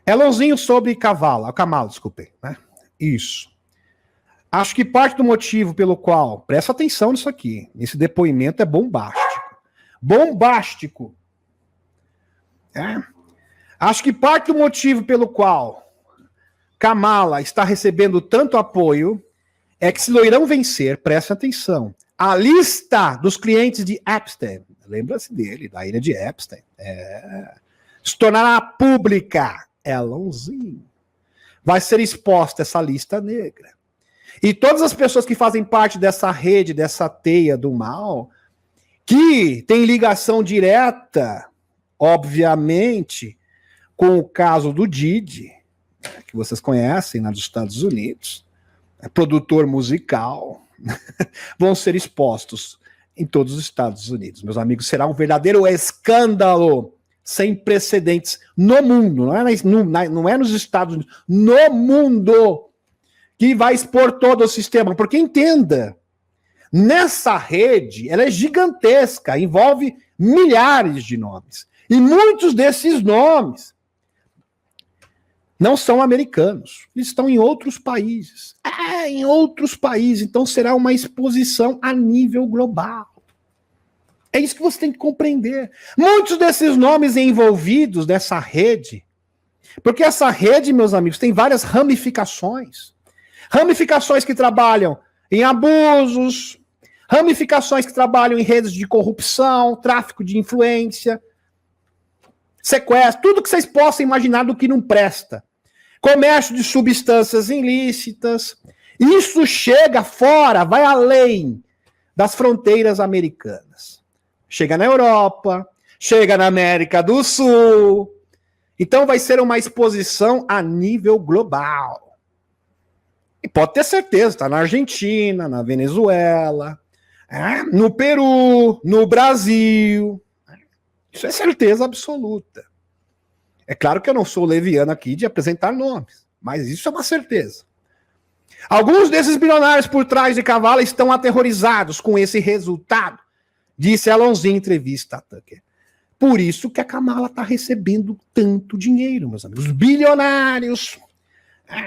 Elonzinho sobre Kamala, desculpe. Né? Isso. Acho que parte do motivo pelo qual... Presta atenção nisso aqui. Esse depoimento é bombástico. Bombástico. Acho que parte do motivo pelo qual Kamala está recebendo tanto apoio é que se Loirão vencer, presta atenção, a lista dos clientes de Epstein, lembra-se dele, da ilha de Epstein, se tornará pública, Elonzinho. Vai ser exposta essa lista negra. E todas as pessoas que fazem parte dessa rede, dessa teia do mal, que tem ligação direta, obviamente, com o caso do Didi, que vocês conhecem, lá dos Estados Unidos, produtor musical, vão ser expostos em todos os Estados Unidos. Meus amigos, será um verdadeiro escândalo sem precedentes no mundo, não é nos Estados Unidos, no mundo, que vai expor todo o sistema. Porque entenda, nessa rede, ela é gigantesca, envolve milhares de nomes. E muitos desses nomes não são americanos, eles estão em outros países. Em outros países, então será uma exposição a nível global. É isso que você tem que compreender. Muitos desses nomes envolvidos nessa rede, porque essa rede, meus amigos, tem várias ramificações. Ramificações que trabalham em abusos, ramificações que trabalham em redes de corrupção, tráfico de influência, sequestro, tudo que vocês possam imaginar do que não presta. Comércio de substâncias ilícitas. Isso chega fora, vai além das fronteiras americanas. Chega na Europa, chega na América do Sul. Então vai ser uma exposição a nível global. E pode ter certeza, está na Argentina, na Venezuela, no Peru, no Brasil. Isso é certeza absoluta. É claro que eu não sou leviano aqui de apresentar nomes, mas isso é uma certeza. Alguns desses bilionários por trás de Kamala estão aterrorizados com esse resultado, disse Elonzinho em entrevista a Tucker. Por isso que a Kamala está recebendo tanto dinheiro, meus amigos. Os bilionários,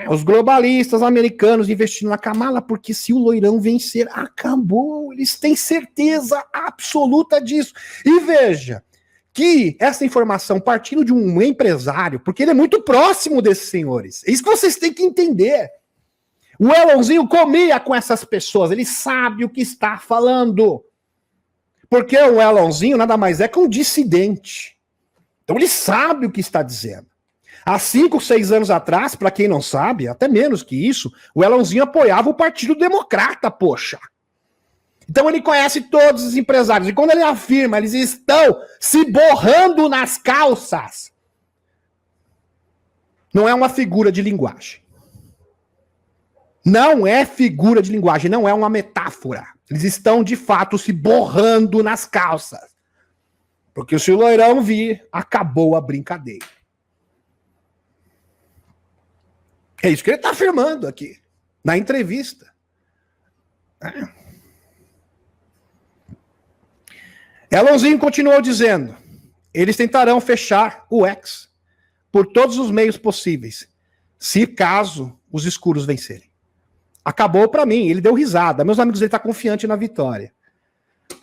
os globalistas americanos investindo na Kamala, porque se o Loirão vencer, acabou. Eles têm certeza absoluta disso. E veja, que essa informação partindo de um empresário, porque ele é muito próximo desses senhores. É isso que vocês têm que entender. O Elonzinho comia com essas pessoas, ele sabe o que está falando. Porque o Elonzinho nada mais é que um dissidente. Então ele sabe o que está dizendo. Há 5, 6 anos atrás, para quem não sabe, até menos que isso, o Elonzinho apoiava o Partido Democrata, poxa. Então ele conhece todos os empresários. E quando ele afirma, eles estão se borrando nas calças, não é uma figura de linguagem. Não é figura de linguagem, não é uma metáfora. Eles estão, de fato, se borrando nas calças. Porque se o Loirão vir, acabou a brincadeira. É isso que ele está afirmando aqui, na entrevista. Elonzinho continuou dizendo, eles tentarão fechar o X por todos os meios possíveis, se caso os escuros vencerem. Acabou para mim, ele deu risada. Meus amigos, ele está confiante na vitória.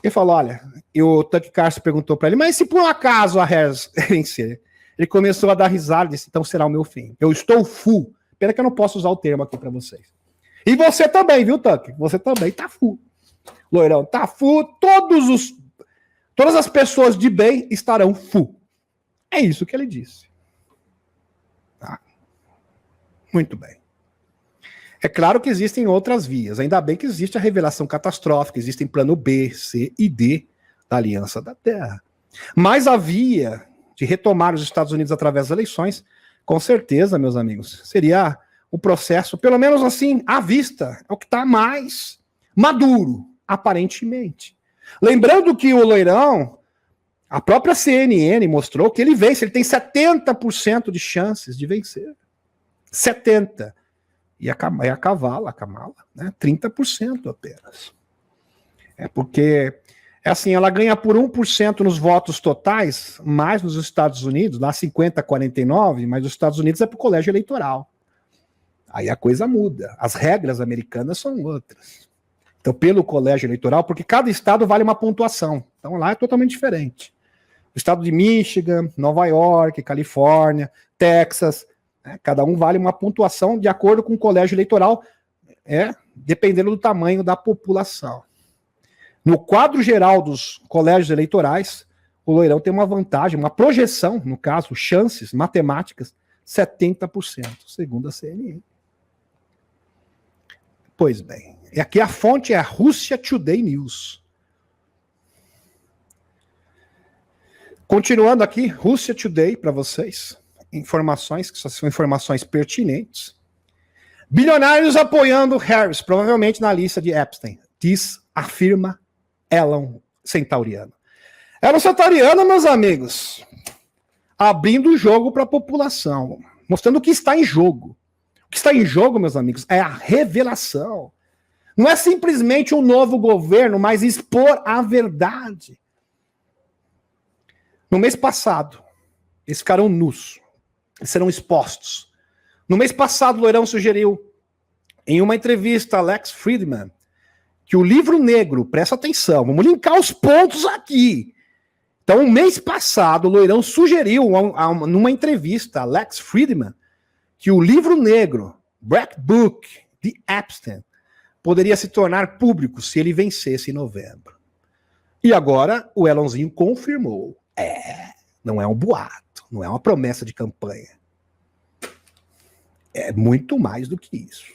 Ele falou, olha, e o Tucker Carlson perguntou para ele, mas se por um acaso a Harris vencer? Ele começou a dar risada e disse, então será o meu fim. Eu estou full. Pena que eu não posso usar o termo aqui para vocês. E você também, viu, Tucker? Você também tá full. Loirão, tá full. Todas as pessoas de bem estarão full. É isso que ele disse. Tá? Muito bem. É claro que existem outras vias. Ainda bem que existe a revelação catastrófica, existem plano B, C e D da Aliança da Terra. Mas a via de retomar os Estados Unidos através das eleições, com certeza, meus amigos, seria o processo, pelo menos assim, à vista, é o que está mais maduro, aparentemente. Lembrando que o Loirão, a própria CNN mostrou que ele vence, ele tem 70% de chances de vencer. 70%. E a Kamala, né, 30% apenas. É porque, é assim, ela ganha por 1% nos votos totais, mais nos Estados Unidos, lá 50-49, mas nos Estados Unidos é para o colégio eleitoral. Aí a coisa muda. As regras americanas são outras. Então, pelo colégio eleitoral, porque cada estado vale uma pontuação. Então, lá é totalmente diferente. O estado de Michigan, Nova York, Califórnia, Texas, né, cada um vale uma pontuação de acordo com o colégio eleitoral, dependendo do tamanho da população. No quadro geral dos colégios eleitorais, o Loirão tem uma vantagem, uma projeção, no caso, chances matemáticas, 70%, segundo a CNN. Pois bem, e aqui a fonte é a Russia Today News. Continuando aqui, Russia Today para vocês, informações que são informações pertinentes. Bilionários apoiando Harris, provavelmente na lista de Epstein, afirma Elon Centauriano. Elon Centauriano, meus amigos, abrindo o jogo para a população, mostrando o que está em jogo. O que está em jogo, meus amigos, é a revelação. Não é simplesmente um novo governo, mas expor a verdade. No mês passado, eles ficaram nus, eles serão expostos. No mês passado, o Loirão sugeriu, em uma entrevista a Lex Fridman, que o livro negro, presta atenção, vamos linkar os pontos aqui. Então, no mês passado, o Loirão sugeriu, numa entrevista a Lex Fridman, que o livro negro, Black Book, de Epstein, poderia se tornar público se ele vencesse em novembro. E agora, o Elonzinho confirmou. Não é um boato, não é uma promessa de campanha. É muito mais do que isso.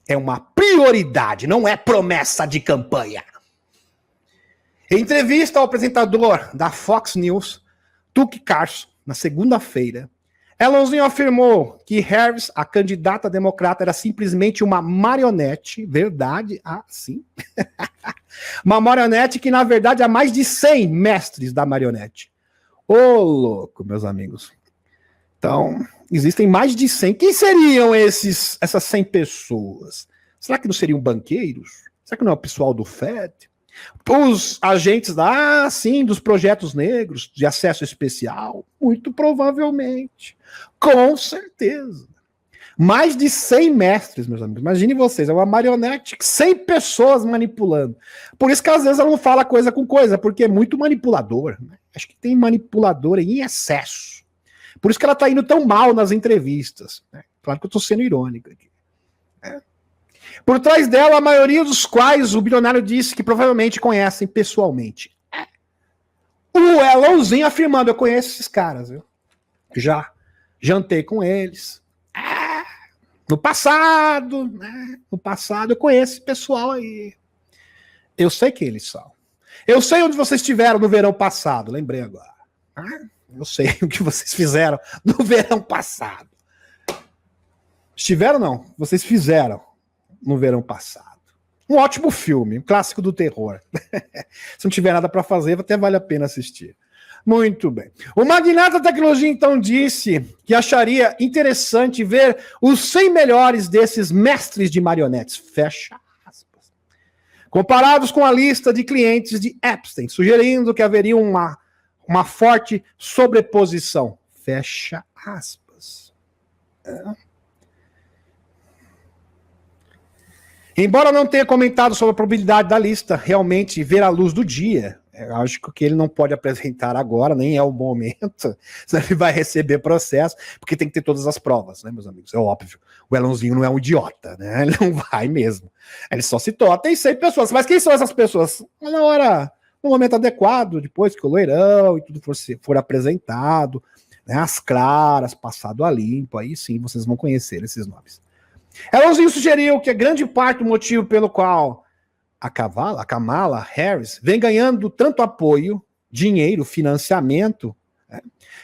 É uma prioridade, não é promessa de campanha. Em entrevista ao apresentador da Fox News, Tucker Carlson, na segunda-feira, Elonzinho afirmou que Harris, a candidata democrata, era simplesmente uma marionete, verdade, sim. Uma marionete que, na verdade, há mais de 100 mestres da marionete. Ô, louco, meus amigos. Então, existem mais de 100. Quem seriam essas 100 pessoas? Será que não seriam banqueiros? Será que não é o pessoal do FED? Os agentes dos projetos negros, de acesso especial? Muito provavelmente. Com certeza. Mais de 100 mestres, meus amigos. Imagine vocês, é uma marionete, 100 pessoas manipulando. Por isso que às vezes ela não fala coisa com coisa, porque é muito manipulador. Né? Acho que tem manipulador em excesso. Por isso que ela está indo tão mal nas entrevistas. Né? Claro que eu estou sendo irônico aqui. Né? Por trás dela, a maioria dos quais o bilionário disse que provavelmente conhecem pessoalmente. O Elonzinho afirmando, eu conheço esses caras, viu? Já jantei com eles. No passado, né? No passado eu conheço esse pessoal aí. Eu sei quem eles são. Eu sei onde vocês estiveram no verão passado, lembrei agora. Eu sei o que vocês fizeram no verão passado. Estiveram não, vocês fizeram no verão passado. Um ótimo filme, um clássico do terror. Se não tiver nada para fazer, até vale a pena assistir. Muito bem. O magnata da tecnologia, então, disse que acharia interessante ver os 100 melhores desses mestres de marionetes, fecha aspas, comparados com a lista de clientes de Epstein, sugerindo que haveria uma forte sobreposição, fecha aspas. Embora não tenha comentado sobre a probabilidade da lista realmente ver a luz do dia, acho que ele não pode apresentar agora, nem é o momento, senão ele vai receber processo, porque tem que ter todas as provas, né, meus amigos? É óbvio. O Elonzinho não é um idiota, né? Ele não vai mesmo. Ele só citou, tem 100 pessoas. Mas quem são essas pessoas? Na hora, no momento adequado, depois que o Loirão e tudo for apresentado, né, as claras, passado a limpo, aí sim vocês vão conhecer esses nomes. Elonzinho sugeriu que a grande parte do motivo pelo qual a Kamala Harris vem ganhando tanto apoio, dinheiro, financiamento, né,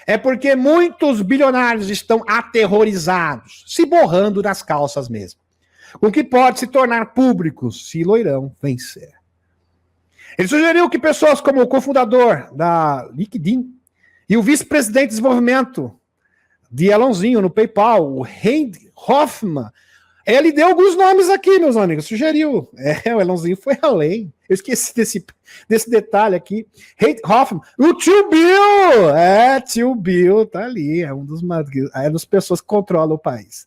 é porque muitos bilionários estão aterrorizados, se borrando nas calças mesmo, o que pode se tornar público se Loirão vencer. Ele sugeriu que pessoas como o cofundador da LinkedIn e o vice-presidente de desenvolvimento de Elonzinho no PayPal, o Reid Hoffman, Ele deu alguns nomes aqui, meus amigos, sugeriu. O Elãozinho foi além. Eu esqueci desse detalhe aqui. Reid Hoffman, o Tio Bill! Tio Bill tá ali, é das pessoas que controlam o país.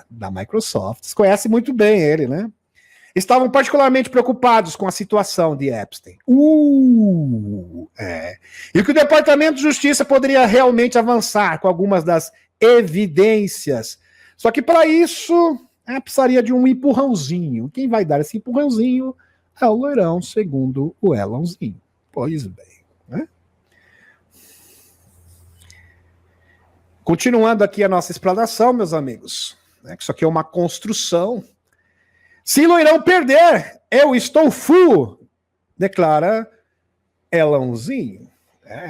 Da Microsoft. Vocês conhecem muito bem ele, né? Estavam particularmente preocupados com a situação de Epstein. E que o Departamento de Justiça poderia realmente avançar com algumas das evidências. Só que para isso, precisaria de um empurrãozinho. Quem vai dar esse empurrãozinho é o loirão, segundo o Elãozinho. Pois bem, né? Continuando aqui a nossa explanação, meus amigos, né, que isso aqui é uma construção. Se loirão perder, eu estou full, declara Elãozinho.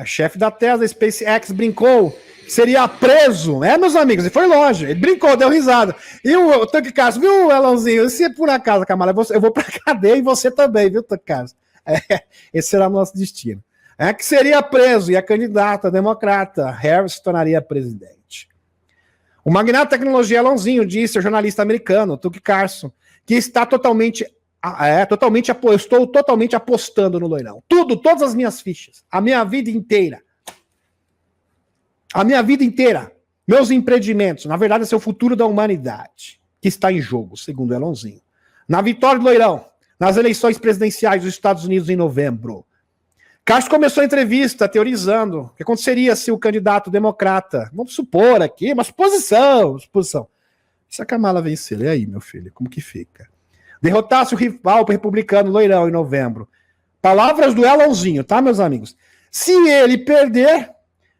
Chefe da Tesla, SpaceX, brincou que seria preso, meus amigos, e foi longe, ele brincou, deu risada. E o Tucker Carlson, viu, Elãozinho, se por acaso, Kamala, eu vou pra cadeia e você também, viu, Tucker Carlson? Esse será o nosso destino. Que seria preso e a candidata democrata Harris se tornaria presidente. O magnata de tecnologia Elãozinho disse ao jornalista americano, Tucker Carlson, que está estou totalmente apostando no loirão. Todas as minhas fichas, a minha vida inteira, meus empreendimentos, na verdade, esse é o futuro da humanidade que está em jogo, segundo Elãozinho. Na vitória do loirão, nas eleições presidenciais dos Estados Unidos em novembro, Castro começou a entrevista teorizando o que aconteceria se o candidato democrata, vamos supor aqui, uma suposição, se a Kamala vencer, e aí, meu filho, como que fica? Derrotasse o rival republicano loirão em novembro. Palavras do Elãozinho, tá, meus amigos? Se ele perder,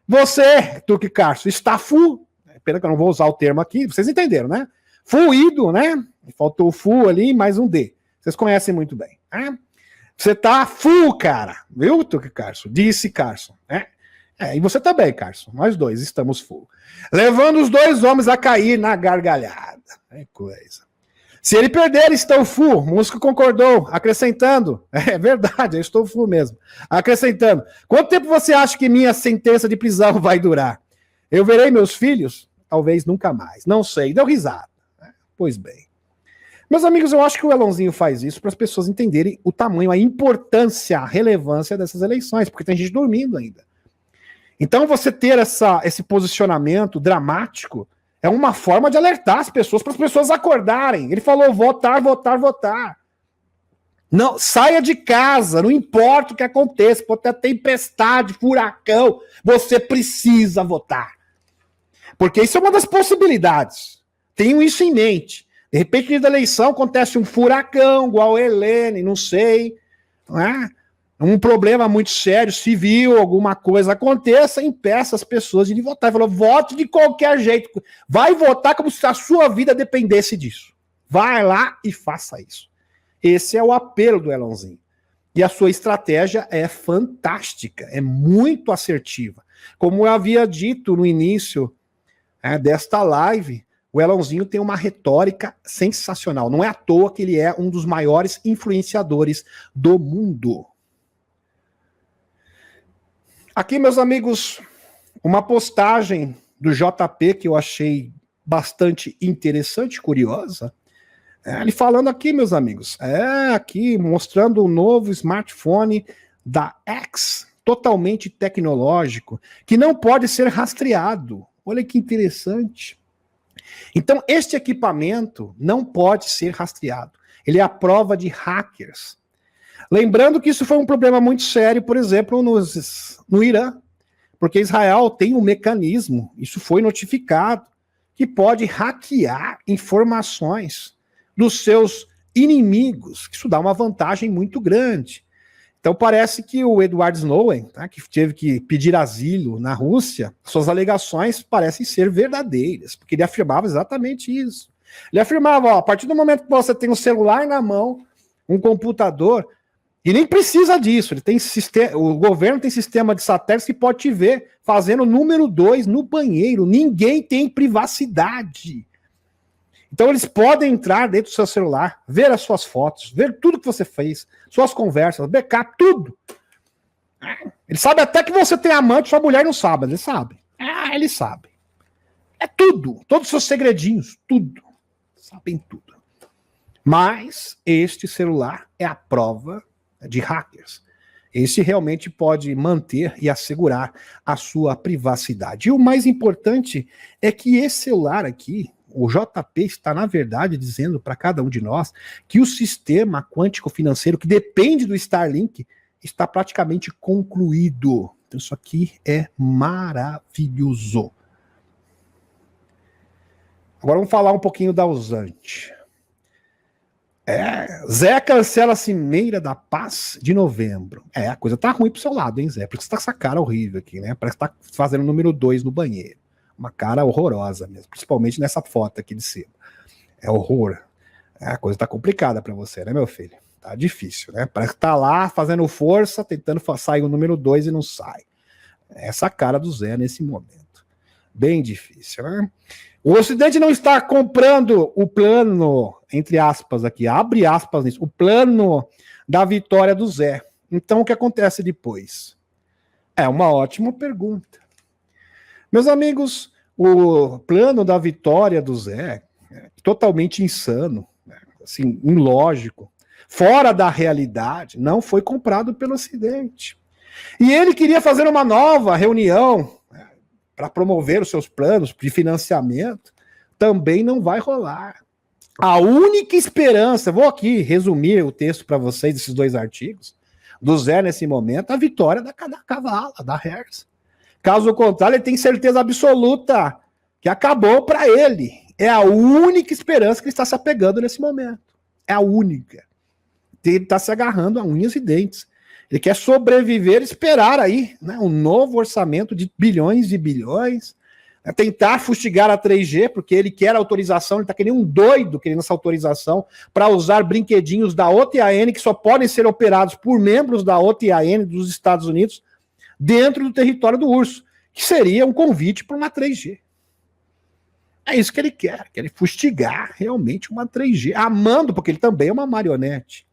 você, Tucker Carlson, está full. Pena que eu não vou usar o termo aqui, vocês entenderam, né? Fluido, né? Faltou o full ali, mais um D. Vocês conhecem muito bem. Né? Você tá full, cara. Viu, Tucker Carlson? Disse Carlson. Né? E você também, Carlson. Nós dois estamos full. Levando os dois homens a cair na gargalhada. É coisa. Se ele perder, estou full. Músico concordou, acrescentando. É verdade, eu estou full mesmo. Acrescentando. Quanto tempo você acha que minha sentença de prisão vai durar? Eu verei meus filhos? Talvez nunca mais. Não sei. Deu risada. Pois bem. Meus amigos, eu acho que o Elãozinho faz isso para as pessoas entenderem o tamanho, a importância, a relevância dessas eleições, porque tem gente dormindo ainda. Então você ter esse posicionamento dramático é uma forma de alertar as pessoas, para as pessoas acordarem. Ele falou votar, votar, votar. Não, saia de casa, não importa o que aconteça, pode ter tempestade, furacão, você precisa votar. Porque isso é uma das possibilidades. Tenham isso em mente. De repente, na eleição, acontece um furacão, igual a Helene, não sei, não é? Um problema muito sério, civil, alguma coisa aconteça, impeça as pessoas de ir votar. Ele falou, vote de qualquer jeito. Vai votar como se a sua vida dependesse disso. Vai lá e faça isso. Esse é o apelo do Elãozinho. E a sua estratégia é fantástica, é muito assertiva. Como eu havia dito no início desta live, o Elãozinho tem uma retórica sensacional. Não é à toa que ele é um dos maiores influenciadores do mundo. Aqui, meus amigos, uma postagem do JP que eu achei bastante interessante, curiosa. Ele falando aqui, meus amigos, aqui mostrando o novo smartphone da X, totalmente tecnológico, que não pode ser rastreado. Olha que interessante. Então, este equipamento não pode ser rastreado. Ele é a prova de hackers. Lembrando que isso foi um problema muito sério, por exemplo, no Irã, porque Israel tem um mecanismo, isso foi notificado, que pode hackear informações dos seus inimigos. Isso dá uma vantagem muito grande. Então parece que o Edward Snowden, que teve que pedir asilo na Rússia, suas alegações parecem ser verdadeiras, porque ele afirmava exatamente isso. Ele afirmava, a partir do momento que você tem um celular na mão, um computador, e nem precisa disso, ele tem o governo tem sistema de satélites que pode te ver fazendo o número 2 no banheiro, ninguém tem privacidade. Então eles podem entrar dentro do seu celular, ver as suas fotos, ver tudo que você fez, suas conversas, backup, tudo. Ele sabe até que você tem amante, sua mulher não sabe, ele sabe. Ele sabe. É tudo, todos os seus segredinhos, tudo. sabem tudo. Mas este celular é a prova de hackers. Esse realmente pode manter e assegurar a sua privacidade. E o mais importante é que esse celular aqui, o JP está, na verdade, dizendo para cada um de nós que o sistema quântico financeiro, que depende do Starlink, está praticamente concluído. Então isso aqui é maravilhoso. Agora vamos falar um pouquinho da Usante. Zé cancela a Cimeira da Paz de novembro. A coisa tá ruim pro seu lado, hein, Zé? Porque você tá com essa cara horrível aqui, né? Parece que tá fazendo o número 2 no banheiro. Uma cara horrorosa mesmo, principalmente nessa foto aqui de cima. É horror. A coisa tá complicada pra você, né, meu filho? Tá difícil, né? Parece que tá lá fazendo força, tentando sair o número 2 e não sai. Essa cara do Zé nesse momento. Bem difícil, né? O Ocidente não está comprando o plano, entre aspas aqui, abre aspas nisso, o plano da vitória do Zé. Então o que acontece depois? É uma ótima pergunta. Meus amigos, o plano da vitória do Zé é totalmente insano, assim, ilógico, fora da realidade, não foi comprado pelo Ocidente. E ele queria fazer uma nova reunião para promover os seus planos de financiamento, também não vai rolar. A única esperança, vou aqui resumir o texto para vocês, desses 2 artigos, do Zé nesse momento, a vitória da Cavala, da Harris. Caso contrário, ele tem certeza absoluta que acabou para ele. É a única esperança que ele está se apegando nesse momento. É a única. Ele está se agarrando a unhas e dentes. Ele quer sobreviver e esperar aí, né, um novo orçamento de bilhões e bilhões, tentar fustigar a 3G, porque ele quer autorização, ele está querendo um doido querendo essa autorização para usar brinquedinhos da OTAN, que só podem ser operados por membros da OTAN dos Estados Unidos, dentro do território do urso, que seria um convite para uma 3G. É isso que ele quer fustigar realmente uma 3G, amando, porque ele também é uma marionete.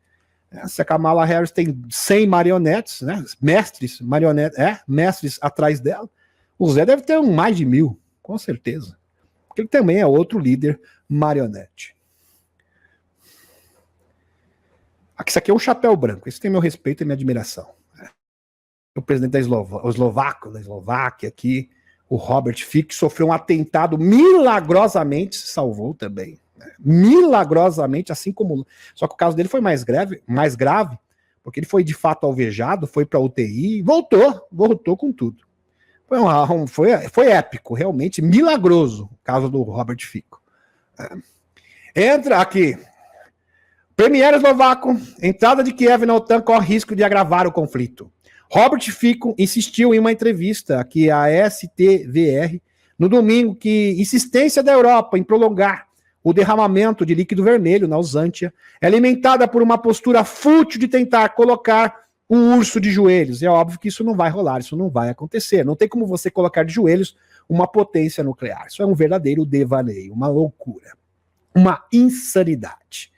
Se a Kamala Harris tem 100 marionetes, né, mestres atrás dela, o Zé deve ter mais de 1000, com certeza. Porque ele também é outro líder marionete. Isso aqui é um chapéu branco, esse tem meu respeito e minha admiração. O presidente da Eslováquia aqui, o Robert Fico, sofreu um atentado, milagrosamente se salvou também. Milagrosamente, assim como... Só que o caso dele foi mais grave, porque ele foi de fato alvejado, foi para UTI, voltou com tudo. Foi épico, realmente milagroso o caso do Robert Fico. Entra aqui. Premier eslovaco, entrada de Kiev na OTAN corre risco de agravar o conflito. Robert Fico insistiu em uma entrevista aqui à STVR no domingo que insistência da Europa em prolongar o derramamento de líquido vermelho na Usântia é alimentada por uma postura fútil de tentar colocar o urso de joelhos. É óbvio que isso não vai rolar, isso não vai acontecer. Não tem como você colocar de joelhos uma potência nuclear. Isso é um verdadeiro devaneio, uma loucura, uma insanidade.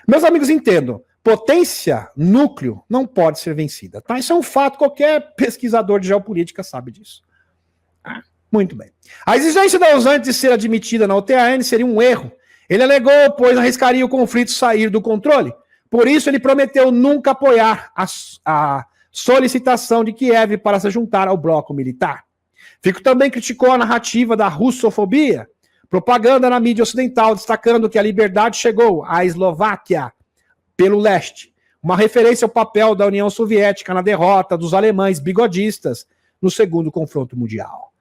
Meus amigos, entendam, potência, núcleo, não pode ser vencida. Tá? Isso é um fato, qualquer pesquisador de geopolítica sabe disso. Muito bem. A exigência da Usante de ser admitida na OTAN seria um erro. Ele alegou, pois arriscaria o conflito sair do controle. Por isso, ele prometeu nunca apoiar a solicitação de Kiev para se juntar ao bloco militar. Fico também criticou a narrativa da russofobia, propaganda na mídia ocidental, destacando que a liberdade chegou à Eslováquia pelo leste. Uma referência ao papel da União Soviética na derrota dos alemães bigodistas no segundo confronto mundial.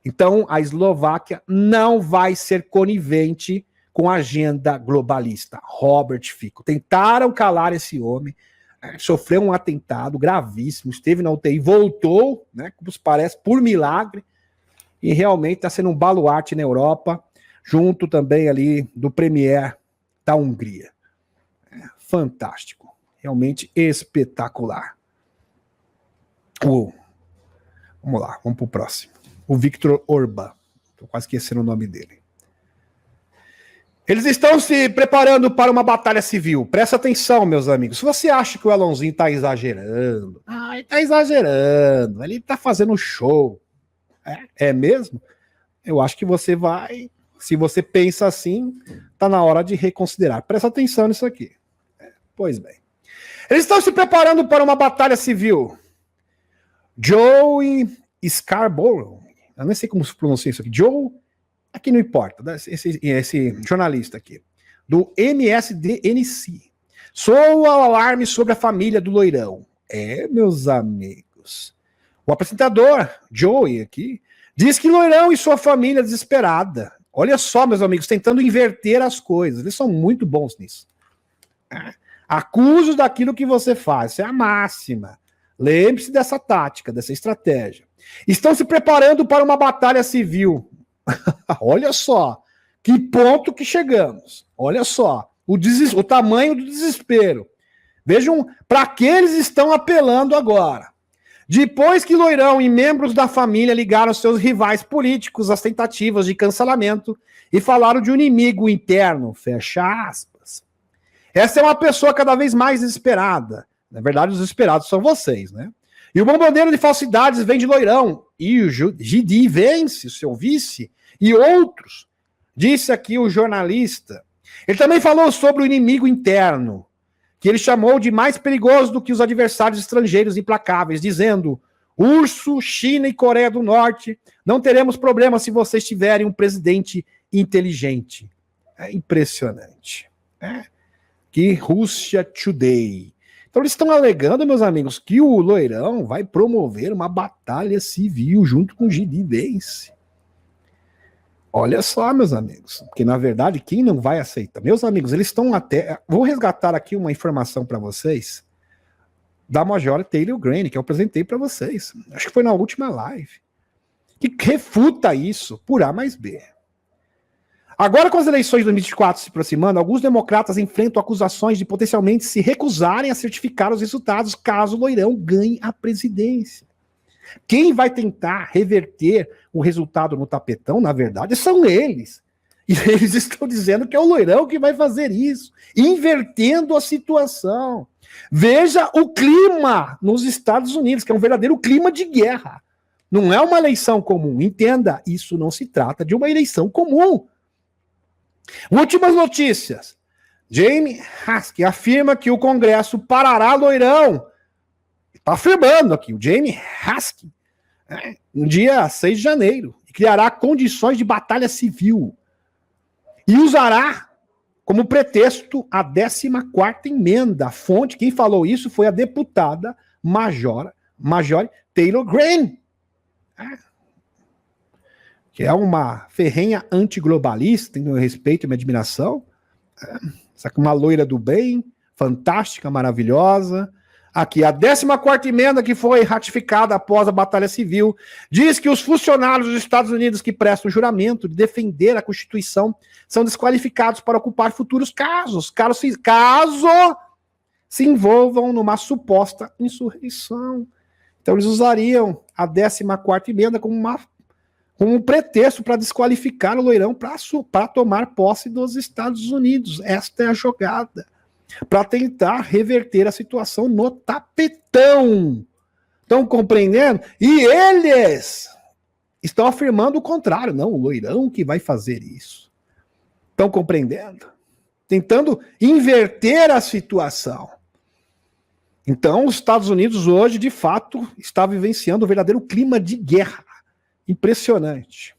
Então, a Eslováquia não vai ser conivente com a agenda globalista. Robert Fico. Tentaram calar esse homem, sofreu um atentado gravíssimo, esteve na UTI, voltou, né, como parece, por milagre, e realmente está sendo um baluarte na Europa, junto também ali do premier da Hungria. Fantástico. Realmente espetacular. Vamos lá, vamos para o próximo. O Viktor Orbán. Estou quase esquecendo o nome dele. Eles estão se preparando para uma batalha civil. Presta atenção, meus amigos. Se você acha que o Elonzinho está exagerando, ele está exagerando, ele está fazendo show. É mesmo? Eu acho que você vai Se você pensa assim, está na hora de reconsiderar. Presta atenção nisso aqui. Pois bem. Eles estão se preparando para uma batalha civil. Joe Scarborough, eu não sei como se pronuncia isso aqui. Joe, aqui não importa, esse jornalista aqui, do MSDNC. Soa o alarme sobre a família do loirão. Meus amigos. O apresentador, Joey, aqui, diz que loirão e sua família desesperada. Olha só, meus amigos, tentando inverter as coisas. Eles são muito bons nisso. Acuso daquilo que você faz. Isso é a máxima. Lembre-se dessa tática, dessa estratégia. Estão se preparando para uma batalha civil. Olha só. Que ponto que chegamos. Olha só. O tamanho do desespero. Vejam para que eles estão apelando agora. Depois que Loirão e membros da família ligaram seus rivais políticos às tentativas de cancelamento e falaram de um inimigo interno, fecha aspas. Essa é uma pessoa cada vez mais desesperada. Na verdade, os desesperados são vocês, né? E o bombardeiro de falsidades vem de Loirão. E o Gidi Vence, seu vice, e outros. Disse aqui o jornalista. Ele também falou sobre o inimigo interno, que ele chamou de mais perigoso do que os adversários estrangeiros implacáveis, dizendo: Urso, China e Coreia do Norte, não teremos problema se vocês tiverem um presidente inteligente. É impressionante. Que Rússia Today. Então eles estão alegando, meus amigos, que o Loirão vai promover uma batalha civil junto com o Gidi Vence. Olha só, meus amigos, porque na verdade quem não vai aceitar? Meus amigos, eles estão até... Vou resgatar aqui uma informação para vocês da Major Taylor Greene, que eu apresentei para vocês. Acho que foi na última live. Que refuta isso por A mais B. Agora, com as eleições de 2024 se aproximando, alguns democratas enfrentam acusações de potencialmente se recusarem a certificar os resultados caso o Loirão ganhe a presidência. Quem vai tentar reverter o resultado no tapetão, na verdade, são eles. E eles estão dizendo que é o Loirão que vai fazer isso, invertendo a situação. Veja o clima nos Estados Unidos, que é um verdadeiro clima de guerra. Não é uma eleição comum. Entenda, isso não se trata de uma eleição comum. Últimas notícias. Jamie Haskell afirma que o Congresso parará Loirão. Está afirmando aqui, o Jamie Haskell, no dia 6 de janeiro, e criará condições de batalha civil. E usará como pretexto a 14ª emenda. A fonte, quem falou isso foi a deputada Major Taylor Greene, que é uma ferrenha antiglobalista, tem meu respeito e minha admiração. Uma loira do bem, fantástica, maravilhosa. Aqui, a 14ª emenda que foi ratificada após a Batalha Civil diz que os funcionários dos Estados Unidos que prestam juramento de defender a Constituição são desqualificados para ocupar futuros caso se envolvam numa suposta insurreição. Então eles usariam a 14ª emenda como um pretexto para desqualificar o Loirão para tomar posse dos Estados Unidos. Esta é a jogada. Para tentar reverter a situação no tapetão. Estão compreendendo? E eles estão afirmando o contrário. Não, o Loirão que vai fazer isso. Estão compreendendo? Tentando inverter a situação. Então, os Estados Unidos hoje, de fato, está vivenciando um verdadeiro clima de guerra. Impressionante.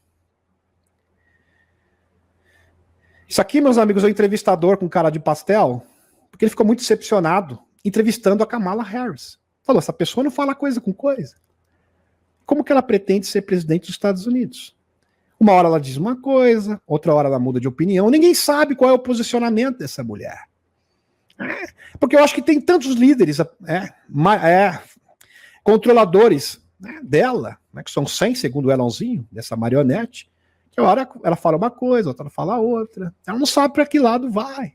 Isso aqui, meus amigos, é um entrevistador com cara de pastel, porque ele ficou muito decepcionado entrevistando a Kamala Harris. Falou, essa pessoa não fala coisa com coisa. Como que ela pretende ser presidente dos Estados Unidos? Uma hora ela diz uma coisa, outra hora ela muda de opinião. Ninguém sabe qual é o posicionamento dessa mulher. Porque eu acho que tem tantos líderes, controladores dela, que são 100, segundo o Elonzinho, dessa marionete, que uma hora ela fala uma coisa, outra ela fala outra. Ela não sabe para que lado vai.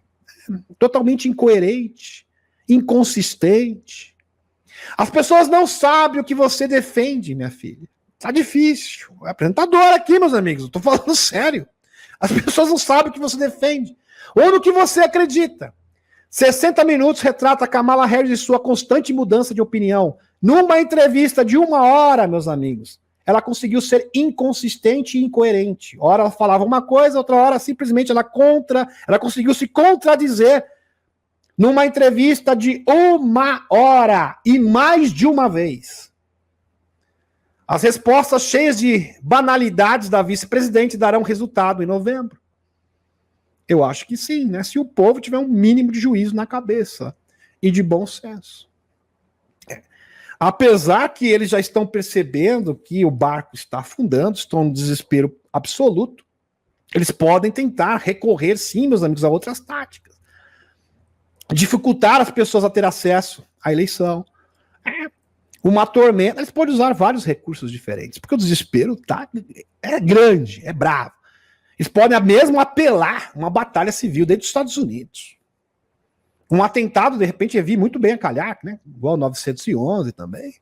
Totalmente incoerente, inconsistente. As pessoas não sabem o que você defende, minha filha. Tá difícil. É apresentador aqui, meus amigos. Eu tô falando sério. As pessoas não sabem o que você defende. Ou no que você acredita. 60 minutos retrata Kamala Harris e sua constante mudança de opinião. Numa entrevista de 1 hora, meus amigos. ela conseguiu ser inconsistente e incoerente. Ora ela falava uma coisa, outra hora simplesmente ela conseguiu se contradizer numa entrevista de 1 hora e mais de uma vez. As respostas cheias de banalidades da vice-presidente darão resultado em novembro. Eu acho que sim, né? Se o povo tiver um mínimo de juízo na cabeça e de bom senso. Apesar que eles já estão percebendo que o barco está afundando, estão em desespero absoluto, eles podem tentar recorrer, sim, meus amigos, a outras táticas. Dificultar as pessoas a ter acesso à eleição. Uma tormenta, eles podem usar vários recursos diferentes, porque o desespero é grande, é bravo. Eles podem mesmo apelar uma batalha civil dentro dos Estados Unidos. Um atentado, de repente, ia vir muito bem a calhar, né? Igual 911 também.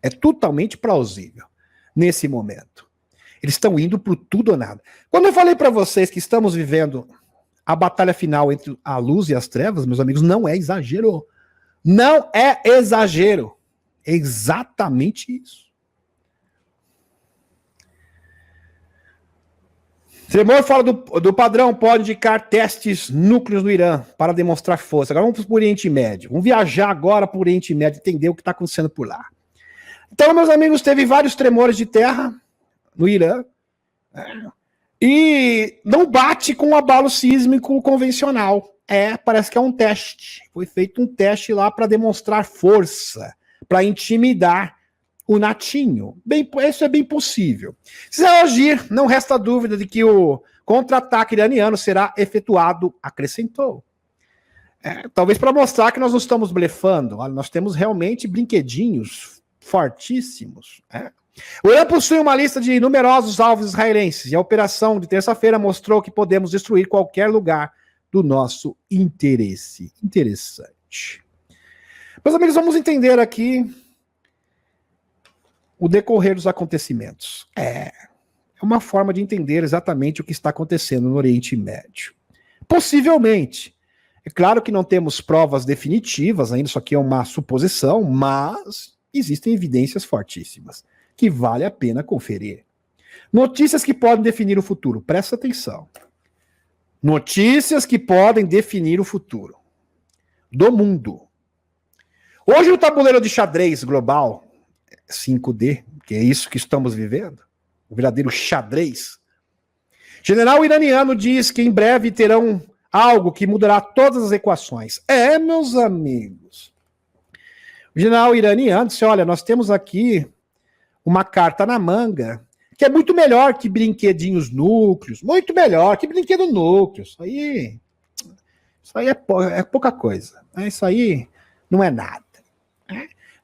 É totalmente plausível nesse momento. Eles estão indo pro tudo ou nada. Quando eu falei para vocês que estamos vivendo a batalha final entre a luz e as trevas, meus amigos, não é exagero. Não é exagero. É exatamente isso. Tremor fora do padrão pode indicar testes núcleos no Irã para demonstrar força. Agora vamos para o Oriente Médio. Vamos viajar agora para o Oriente Médio e entender o que está acontecendo por lá. Então, meus amigos, teve vários tremores de terra no Irã. E não bate com o abalo sísmico convencional. Parece que é um teste. Foi feito um teste lá para demonstrar força, para intimidar o natinho. Isso é bem possível. Se agir, não resta dúvida de que o contra-ataque iraniano será efetuado, acrescentou. Talvez para mostrar que nós não estamos blefando. Olha, nós temos realmente brinquedinhos fortíssimos. O Irã possui uma lista de numerosos alvos israelenses e a operação de terça-feira mostrou que podemos destruir qualquer lugar do nosso interesse. Interessante. Meus amigos, vamos entender aqui o decorrer dos acontecimentos. É uma forma de entender exatamente o que está acontecendo no Oriente Médio. Possivelmente. É claro que não temos provas definitivas ainda, isso aqui é uma suposição, mas existem evidências fortíssimas que vale a pena conferir. Notícias que podem definir o futuro. Presta atenção. Notícias que podem definir o futuro do mundo. Hoje o tabuleiro de xadrez global 5D, que é isso que estamos vivendo, o verdadeiro xadrez. General iraniano diz que em breve terão algo que mudará todas as equações. Meus amigos. O general iraniano disse, olha, nós temos aqui uma carta na manga que é muito melhor que brinquedinhos núcleos, muito melhor que brinquedo núcleo. Isso aí é pouca coisa. Isso aí não é nada.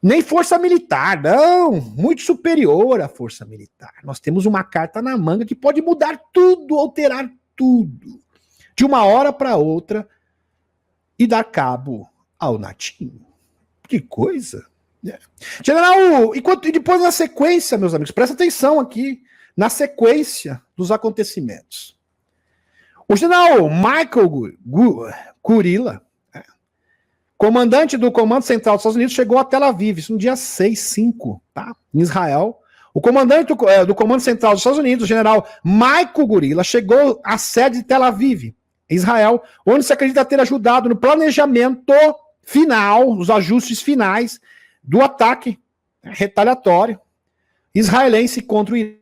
Nem força militar, não, muito superior à força militar. Nós temos uma carta na manga que pode mudar tudo, alterar tudo, de uma hora para outra e dar cabo ao natinho. Que coisa. General, e depois na sequência, meus amigos, presta atenção aqui, na sequência dos acontecimentos. O general Michael Kurilla, comandante do Comando Central dos Estados Unidos, chegou a Tel Aviv, isso no dia 6/5, tá? Em Israel. O comandante do Comando Central dos Estados Unidos, o general Michael Kurilla, chegou à sede de Tel Aviv, Israel, onde se acredita ter ajudado no planejamento final, os ajustes finais do ataque retaliatório israelense contra o Irã,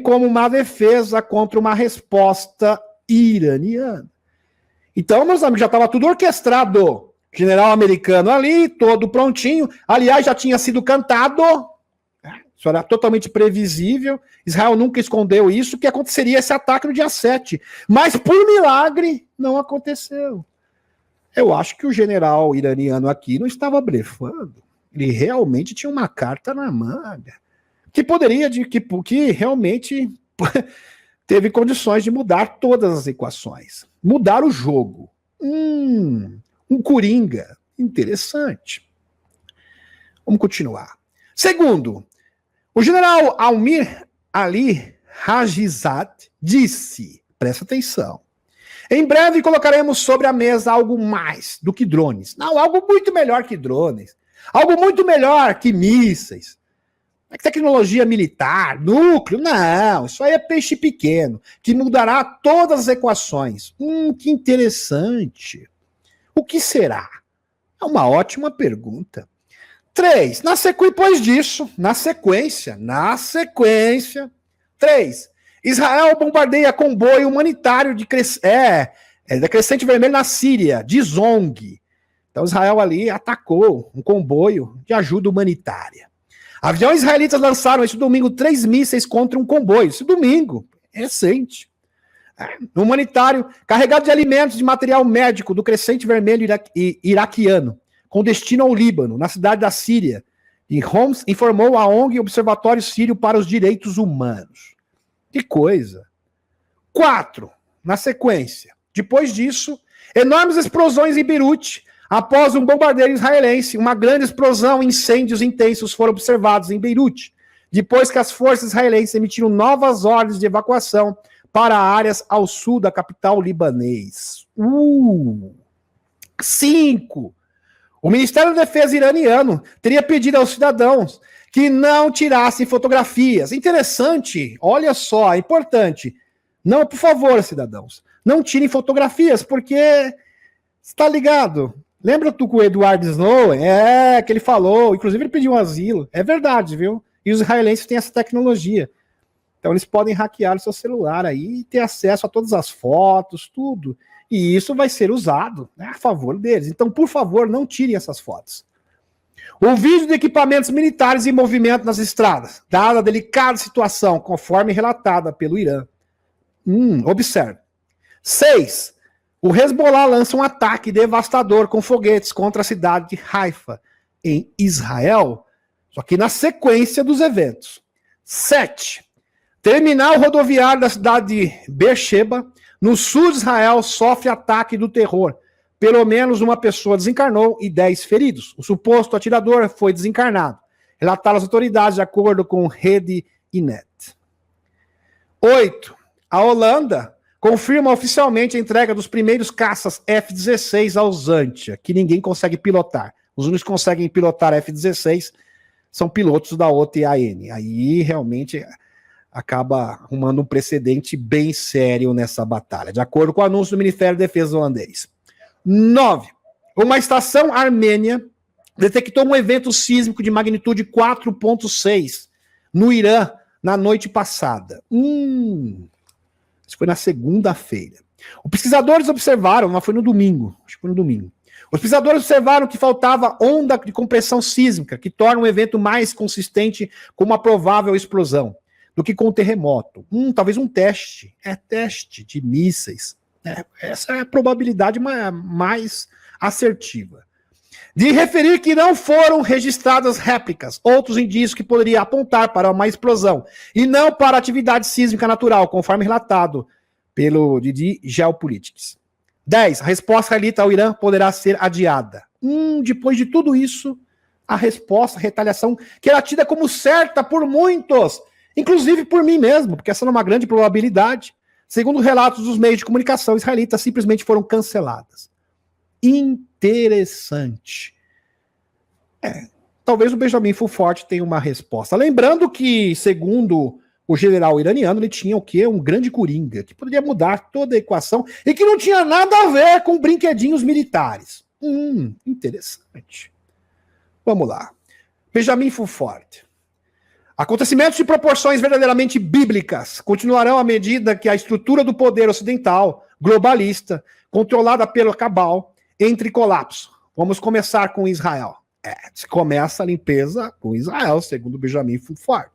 como uma defesa contra uma resposta iraniana. Então, meus amigos, já estava tudo orquestrado. General americano ali, todo prontinho. Aliás, já tinha sido cantado. Isso era totalmente previsível. Israel nunca escondeu isso, que aconteceria esse ataque no dia 7. Mas, por milagre, não aconteceu. Eu acho que o general iraniano aqui não estava blefando. Ele realmente tinha uma carta na manga. Que poderia, que realmente teve condições de mudar todas as equações. Mudar o jogo. Um coringa. Interessante. Vamos continuar. Segundo, o general Almir Ali Rajizad disse, presta atenção, em breve colocaremos sobre a mesa algo mais do que drones. Não, algo muito melhor que drones. Algo muito melhor que mísseis. Tecnologia militar, núcleo, não, isso aí é peixe pequeno, que mudará todas as equações. Que interessante. O que será? É uma ótima pergunta. 3. Depois disso, na sequência. 3. Israel bombardeia comboio humanitário da Crescente Vermelha na Síria, de Zong. Então Israel ali atacou um comboio de ajuda humanitária. Aviões israelitas lançaram esse domingo 3 mísseis contra um comboio. Esse domingo, recente. Humanitário, carregado de alimentos e material médico do Crescente Vermelho iraquiano, com destino ao Líbano, na cidade da Síria. E Homs informou a ONG Observatório Sírio para os Direitos Humanos. Que coisa. 4. Na sequência. Depois disso, enormes explosões em Beirute. Após um bombardeio israelense, uma grande explosão e incêndios intensos foram observados em Beirute, depois que as forças israelenses emitiram novas ordens de evacuação para áreas ao sul da capital libanês. 5. O Ministério da Defesa iraniano teria pedido aos cidadãos que não tirassem fotografias. Interessante, olha só, é importante. Não, por favor, cidadãos, não tirem fotografias, porque está ligado? Lembra do Edward Snowden? Que ele falou, inclusive ele pediu um asilo. É verdade, viu? E os israelenses têm essa tecnologia. Então eles podem hackear o seu celular aí e ter acesso a todas as fotos, tudo. E isso vai ser usado, né, a favor deles. Então, por favor, não tirem essas fotos. O vídeo de equipamentos militares em movimento nas estradas, dada a delicada situação, conforme relatada pelo Irã. Observe. 6. O Hezbollah lança um ataque devastador com foguetes contra a cidade de Haifa, em Israel, só que na sequência dos eventos. 7. Terminal rodoviário da cidade de Beersheba, no sul de Israel, sofre ataque do terror. Pelo menos uma pessoa desencarnou e 10 feridos. O suposto atirador foi desencarnado. Relataram as autoridades de acordo com Rede Inet. 8. A Holanda confirma oficialmente a entrega dos primeiros caças F-16 aos Zantia, que ninguém consegue pilotar. Os únicos que conseguem pilotar F-16 são pilotos da OTAN. Aí realmente acaba arrumando um precedente bem sério nessa batalha, de acordo com o anúncio do Ministério da Defesa holandês. 9. Uma estação armênia detectou um evento sísmico de magnitude 4.6 no Irã na noite passada. Isso foi na segunda-feira. Os pesquisadores observaram, mas foi no domingo, acho que foi no domingo. Os pesquisadores observaram que faltava onda de compressão sísmica, que torna um evento mais consistente com uma provável explosão do que com o terremoto. Talvez um teste. Teste de mísseis. Essa é a probabilidade mais assertiva. De referir que não foram registradas réplicas, outros indícios que poderiam apontar para uma explosão, e não para atividade sísmica natural, conforme relatado pelo Didi Geopolitics. 10. A resposta israelita ao Irã poderá ser adiada. Depois de tudo isso, a resposta, a retaliação, que era tida como certa por muitos, inclusive por mim mesmo, porque essa é uma grande probabilidade. Segundo relatos dos meios de comunicação israelitas, simplesmente foram canceladas. Interessante. Talvez o Benjamin Fulford tenha uma resposta. Lembrando que, segundo o general iraniano, ele tinha o quê? Um grande coringa, que poderia mudar toda a equação e que não tinha nada a ver com brinquedinhos militares. Interessante. Vamos lá. Benjamin Fulford. Acontecimentos de proporções verdadeiramente bíblicas continuarão à medida que a estrutura do poder ocidental, globalista, controlada pelo cabal, entre em colapso. Vamos começar com Israel. Se começa a limpeza com Israel, segundo Benjamin Fulford.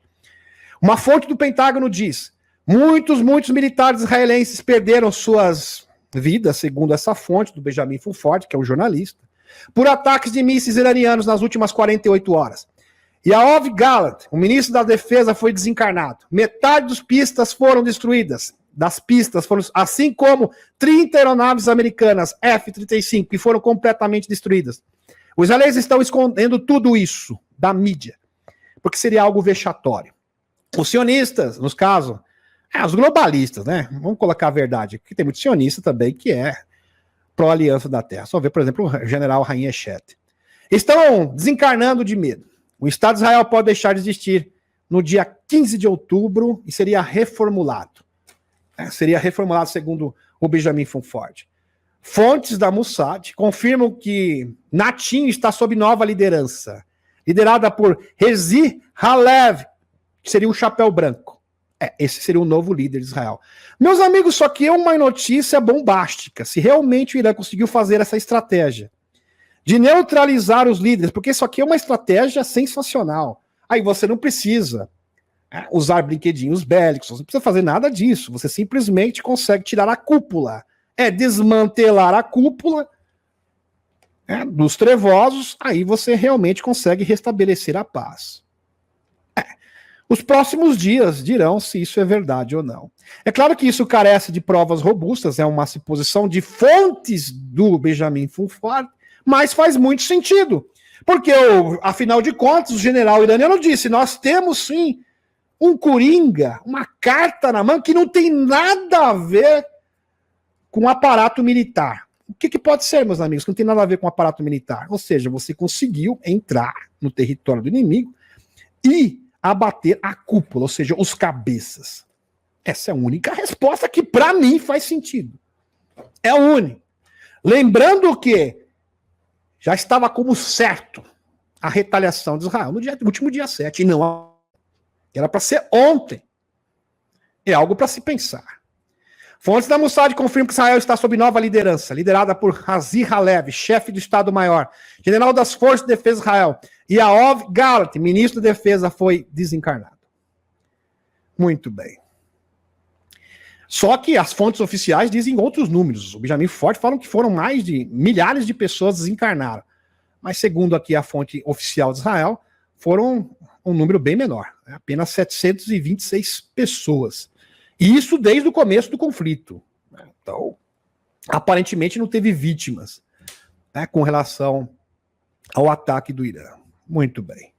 Uma fonte do Pentágono diz: muitos militares israelenses perderam suas vidas, segundo essa fonte do Benjamin Fulford, que é um jornalista, por ataques de mísseis iranianos nas últimas 48 horas. Yoav Gallant, o ministro da Defesa, foi desencarnado. Metade dos pistas foram destruídas. Das pistas foram, assim como 30 aeronaves americanas F-35 que foram completamente destruídas. Os israelenses estão escondendo tudo isso da mídia, porque seria algo vexatório. Os sionistas, nos casos, os globalistas, né? Vamos colocar a verdade, porque tem muito sionista também que é pró-aliança da Terra. Só ver, por exemplo, o general Raim Echet. Estão desencarnando de medo. O Estado de Israel pode deixar de existir no dia 15 de outubro e seria reformulado. Seria reformulado segundo o Benjamin Funford. Fontes da Mossad confirmam que Natim está sob nova liderança, liderada por Herzi Halev, que seria um chapéu branco. Esse seria o novo líder de Israel. Meus amigos, só que é uma notícia bombástica. Se realmente o Irã conseguiu fazer essa estratégia de neutralizar os líderes, porque isso aqui é uma estratégia sensacional. Aí você não precisa usar brinquedinhos bélicos, você não precisa fazer nada disso. Você simplesmente consegue tirar a cúpula. Desmantelar a cúpula dos trevosos, aí você realmente consegue restabelecer a paz. Os próximos dias dirão se isso é verdade ou não. É claro que isso carece de provas robustas, é uma suposição de fontes do Benjamin Funford, mas faz muito sentido. Porque, afinal de contas, o general iraniano disse, nós temos sim um coringa, uma carta na mão que não tem nada a ver com o aparato militar. O que pode ser, meus amigos, que não tem nada a ver com o aparato militar? Ou seja, você conseguiu entrar no território do inimigo e abater a cúpula, ou seja, os cabeças. Essa é a única resposta que, para mim, faz sentido. É a única. Lembrando que já estava como certo a retaliação de Israel no último dia 7, e não era para ser ontem. É algo para se pensar. Fontes da Mossad confirmam que Israel está sob nova liderança, liderada por Herzi Halev, chefe do Estado-Maior, general das Forças de Defesa de Israel, e Yoav Gallant, ministro da Defesa, foi desencarnado. Muito bem. Só que as fontes oficiais dizem outros números. O Benjamin Funford falam que foram mais de milhares de pessoas desencarnaram. Mas segundo aqui a fonte oficial de Israel, foram um número bem menor, apenas 726 pessoas. E isso desde o começo do conflito. Então, aparentemente não teve vítimas com relação ao ataque do Irã. Muito bem.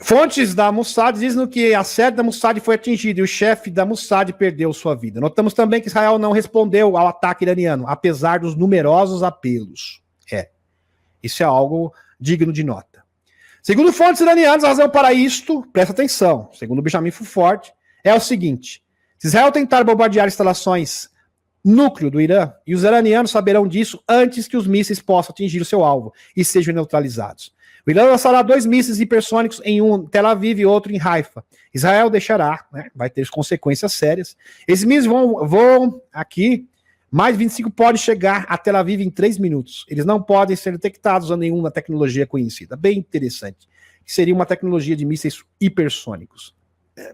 Fontes da Mossad dizem que a sede da Mossad foi atingida e o chefe da Mossad perdeu sua vida. Notamos também que Israel não respondeu ao ataque iraniano, apesar dos numerosos apelos. Isso é algo digno de nota. Segundo fontes iranianas, a razão para isto, presta atenção, segundo Benjamin Funford, é o seguinte: se Israel tentar bombardear instalações núcleo do Irã, e os iranianos saberão disso antes que os mísseis possam atingir o seu alvo e sejam neutralizados. O Irã lançará 2 mísseis hipersônicos, em um em Tel Aviv e outro em Haifa. Israel deixará, vai ter consequências sérias. Esses mísseis vão aqui, mais 25 podem chegar a Tel Aviv em 3 minutos. Eles não podem ser detectados a nenhuma tecnologia conhecida. Bem interessante. Seria uma tecnologia de mísseis hipersônicos.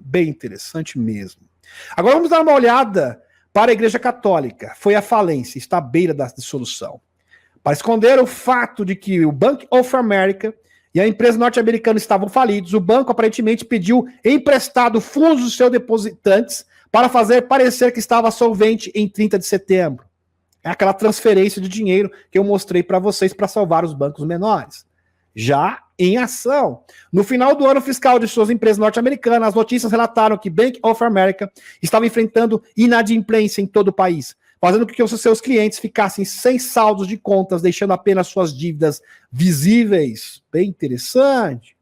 Bem interessante mesmo. Agora vamos dar uma olhada para a Igreja Católica. Foi à falência, está à beira da dissolução. Para esconder o fato de que o Bank of America e a empresa norte-americana estavam falidos, o banco aparentemente pediu emprestado fundos dos seus depositantes para fazer parecer que estava solvente em 30 de setembro. É aquela transferência de dinheiro que eu mostrei para vocês para salvar os bancos menores. Já em ação. No final do ano fiscal de suas empresas norte-americanas, as notícias relataram que Bank of America estava enfrentando inadimplência em todo o país, fazendo com que os seus clientes ficassem sem saldos de contas, deixando apenas suas dívidas visíveis. Bem interessante.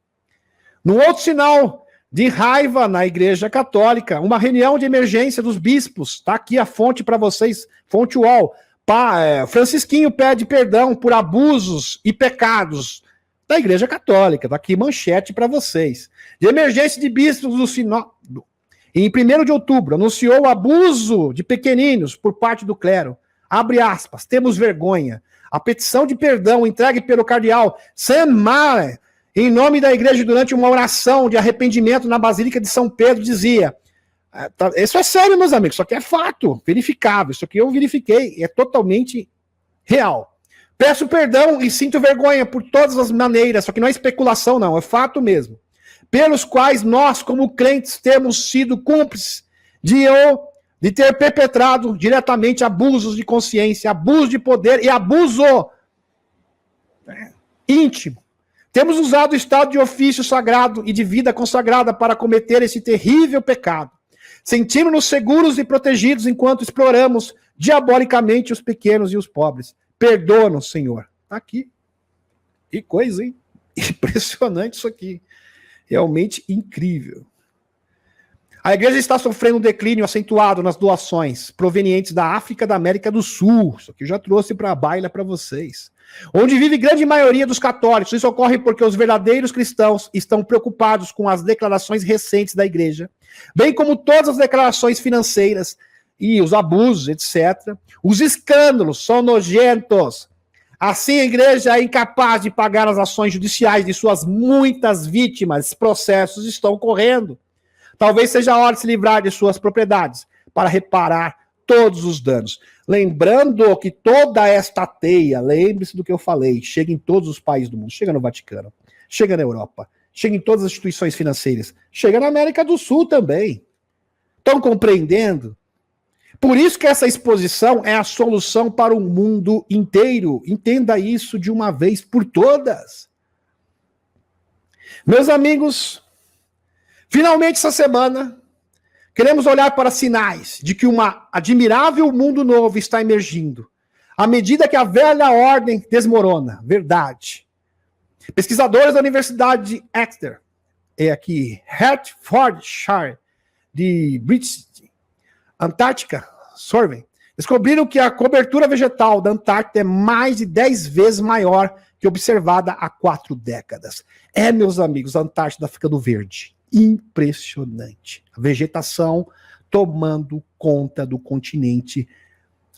No outro sinal de raiva na Igreja Católica, uma reunião de emergência dos bispos, tá aqui a fonte para vocês, fonte UOL. Francisquinho pede perdão por abusos e pecados da Igreja Católica, tá aqui manchete para vocês. De emergência de bispos do Sinódo, em 1º de outubro, anunciou o abuso de pequeninos por parte do clero. Abre aspas, temos vergonha. A petição de perdão entregue pelo cardeal Sam Mahler, em nome da igreja, durante uma oração de arrependimento na Basílica de São Pedro, dizia... Isso é sério, meus amigos, isso aqui é fato, verificável. Isso aqui eu verifiquei, é totalmente real. Peço perdão e sinto vergonha por todas as maneiras, só que não é especulação, não, é fato mesmo. Pelos quais nós, como crentes, temos sido cúmplices de ter perpetrado diretamente abusos de consciência, abuso de poder e abuso íntimo. Temos usado o estado de ofício sagrado e de vida consagrada para cometer esse terrível pecado. Sentimos-nos seguros e protegidos enquanto exploramos diabolicamente os pequenos e os pobres. Perdoa-nos, Senhor. Tá aqui. Que coisa, hein? Impressionante isso aqui. Realmente incrível. A igreja está sofrendo um declínio acentuado nas doações provenientes da África e da América do Sul. Isso aqui eu já trouxe para a baila para vocês. Onde vive grande maioria dos católicos. Isso ocorre porque os verdadeiros cristãos estão preocupados com as declarações recentes da igreja, bem como todas as declarações financeiras e os abusos, etc. Os escândalos são nojentos. Assim, a igreja é incapaz de pagar as ações judiciais de suas muitas vítimas. Processos estão correndo. Talvez seja a hora de se livrar de suas propriedades para reparar todos os danos. Lembrando que toda esta teia, lembre-se do que eu falei, chega em todos os países do mundo, chega no Vaticano, chega na Europa, chega em todas as instituições financeiras, chega na América do Sul também. Estão compreendendo? Por isso que essa exposição é a solução para o mundo inteiro. Entenda isso de uma vez por todas. Meus amigos, finalmente essa semana, queremos olhar para sinais de que um admirável mundo novo está emergindo, à medida que a velha ordem desmorona. Verdade. Pesquisadores da Universidade de Exeter, Hertfordshire, de British Antártica, Survey, descobriram que a cobertura vegetal da Antártida é mais de 10 vezes maior que observada há 4 décadas. Meus amigos, a Antártida ficando verde. Impressionante. A vegetação tomando conta do continente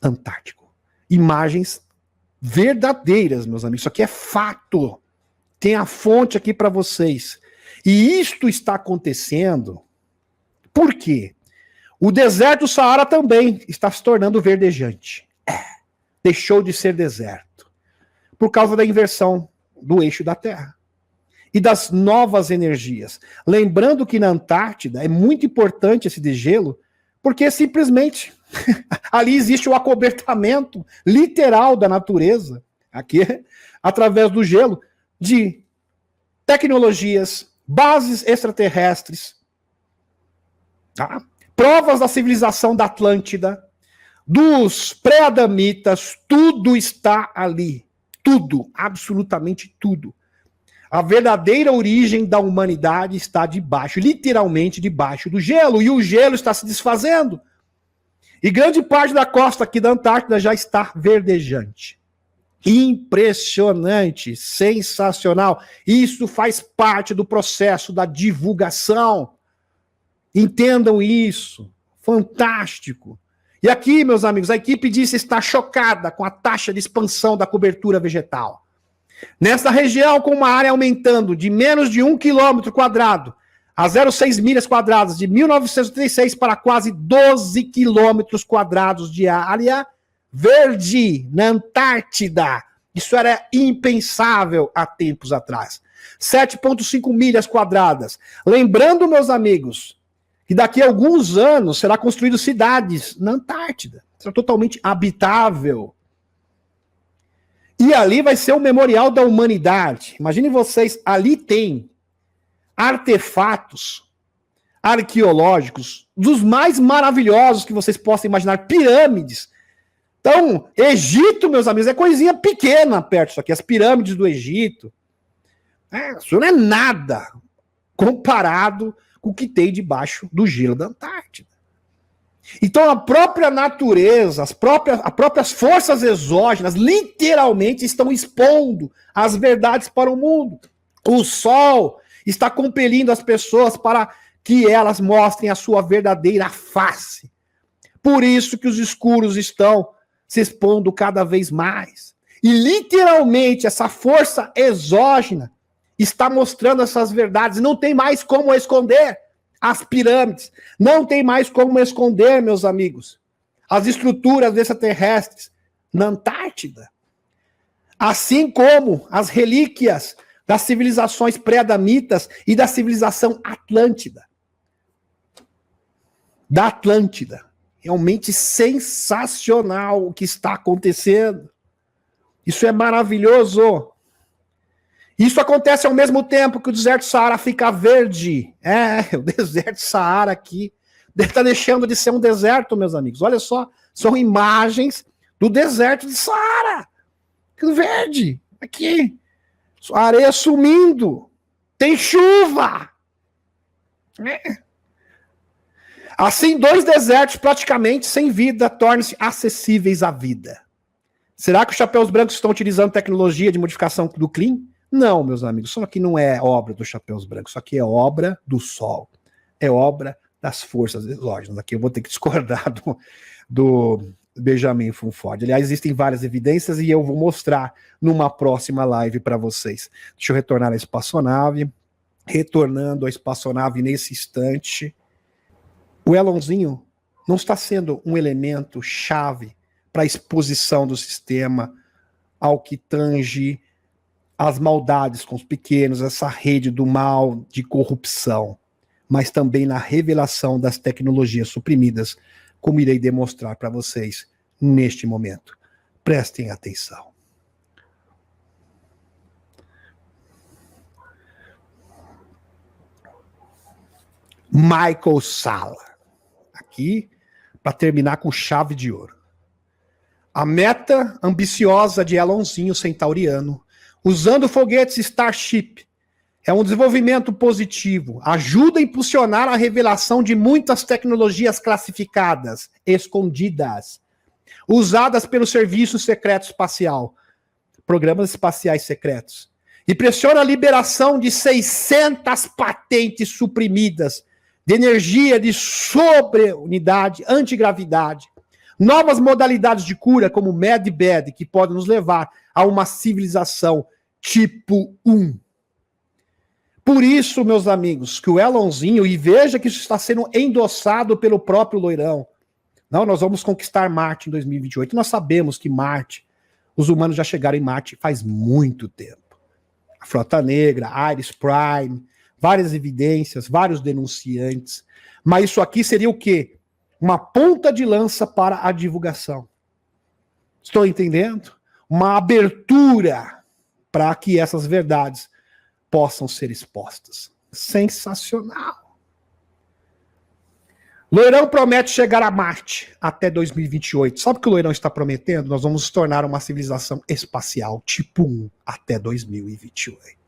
antártico. Imagens verdadeiras, meus amigos. Isso aqui é fato. Tem a fonte aqui para vocês. E isto está acontecendo por quê? O deserto do Saara também está se tornando verdejante. Deixou de ser deserto. Por causa da inversão do eixo da Terra. E das novas energias. Lembrando que na Antártida é muito importante esse degelo, porque simplesmente ali existe o acobertamento literal da natureza, aqui, através do gelo, de tecnologias, bases extraterrestres, tá? Provas da civilização da Atlântida, dos pré-adamitas, tudo está ali. Tudo, absolutamente tudo. A verdadeira origem da humanidade está debaixo, literalmente debaixo do gelo, e o gelo está se desfazendo. E grande parte da costa aqui da Antártida já está verdejante. Impressionante, sensacional. Isso faz parte do processo da divulgação. Entendam isso. Fantástico. E aqui, meus amigos, a equipe disse estar chocada com a taxa de expansão da cobertura vegetal. Nessa região, com uma área aumentando de menos de 1 quilômetro quadrado a 0,6 milhas quadradas, de 1936 para quase 12 quilômetros quadrados de área verde na Antártida. Isso era impensável há tempos atrás. 7,5 milhas quadradas. Lembrando, meus amigos, que daqui a alguns anos será construído cidades na Antártida. Será totalmente habitável. E ali vai ser o memorial da humanidade. Imaginem vocês, ali tem artefatos arqueológicos dos mais maravilhosos que vocês possam imaginar. Pirâmides. Então, Egito, meus amigos, é coisinha pequena perto disso aqui. As pirâmides do Egito. Isso não é nada comparado com o que tem debaixo do gelo da Antártida. Então a própria natureza, as próprias forças exógenas literalmente estão expondo as verdades para o mundo. O sol está compelindo as pessoas para que elas mostrem a sua verdadeira face. Por isso que os escuros estão se expondo cada vez mais. E literalmente essa força exógena está mostrando essas verdades. Não tem mais como esconder as pirâmides. Não tem mais como esconder, meus amigos, as estruturas extraterrestres na Antártida. Assim como as relíquias das civilizações pré-adamitas e da civilização Atlântida. Da Atlântida. Realmente sensacional o que está acontecendo. Isso é maravilhoso. Isso acontece ao mesmo tempo que o deserto do Saara fica verde. O deserto do Saara aqui está deixando de ser um deserto, meus amigos. Olha só, são imagens do deserto de Saara. Verde, aqui. A areia sumindo. Tem chuva. Assim, 2 desertos praticamente sem vida tornam-se acessíveis à vida. Será que os chapéus brancos estão utilizando tecnologia de modificação do clima? Não, meus amigos, isso aqui não é obra dos chapéus brancos, isso aqui é obra do Sol, é obra das forças exógenas. Aqui eu vou ter que discordar do Benjamin Funford. Aliás, existem várias evidências e eu vou mostrar numa próxima live para vocês. Deixa eu retornar à espaçonave. Retornando à espaçonave nesse instante. O Elonzinho não está sendo um elemento chave para a exposição do sistema ao que tange as maldades com os pequenos, essa rede do mal de corrupção, mas também na revelação das tecnologias suprimidas, como irei demonstrar para vocês neste momento. Prestem atenção. Michael Salla. Aqui, para terminar com chave de ouro. A meta ambiciosa de Elonzinho Centauriano, usando foguetes Starship, é um desenvolvimento positivo, ajuda a impulsionar a revelação de muitas tecnologias classificadas, escondidas, usadas pelo Serviço Secreto Espacial, programas espaciais secretos, e pressiona a liberação de 600 patentes suprimidas de energia de sobre-unidade, antigravidade, novas modalidades de cura como MedBed, que podem nos levar a uma civilização tipo 1. Por isso, meus amigos, que o Elonzinho, e veja que isso está sendo endossado pelo próprio Loirão, não, nós vamos conquistar Marte em 2028. Nós sabemos que Marte, os humanos já chegaram em Marte faz muito tempo. A Frota Negra, Iris Prime, várias evidências, vários denunciantes. Mas isso aqui seria o quê? Uma ponta de lança para a divulgação. Estou entendendo? Uma abertura para que essas verdades possam ser expostas. Sensacional. Loirão promete chegar a Marte até 2028. Sabe o que o Loirão está prometendo? Nós vamos nos tornar uma civilização espacial tipo 1 até 2028.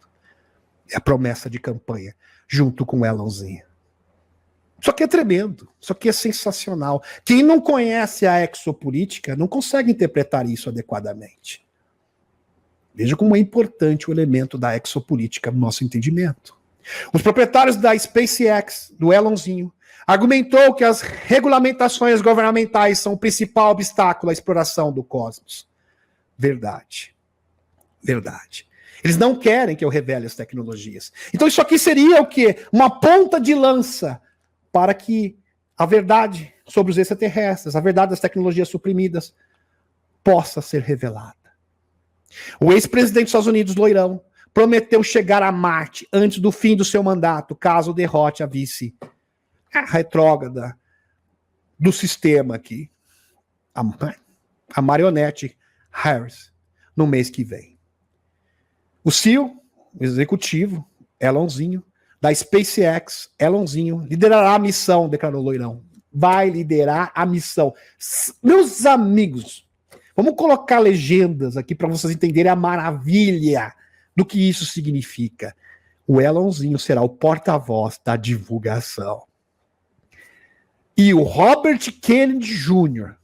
É a promessa de campanha, junto com o Elonzinho. Isso aqui é tremendo, isso aqui é sensacional. Quem não conhece a exopolítica não consegue interpretar isso adequadamente. Veja como é importante o elemento da exopolítica no nosso entendimento. Os proprietários da SpaceX, do Elonzinho, argumentou que as regulamentações governamentais são o principal obstáculo à exploração do cosmos. Verdade. Verdade. Eles não querem que eu revele as tecnologias. Então isso aqui seria o quê? Uma ponta de lança para que a verdade sobre os extraterrestres, a verdade das tecnologias suprimidas, possa ser revelada. O ex-presidente dos Estados Unidos, Loirão, prometeu chegar a Marte antes do fim do seu mandato, caso derrote a vice retrógrada do sistema aqui, a marionete Harris, no mês que vem. O CEO, o executivo, Elonzinho, da SpaceX, Elonzinho, liderará a missão, declarou Loirão. Vai liderar a missão. Meus amigos, vamos colocar legendas aqui para vocês entenderem a maravilha do que isso significa. O Elonzinho será o porta-voz da divulgação. E o Robert Kennedy Jr.,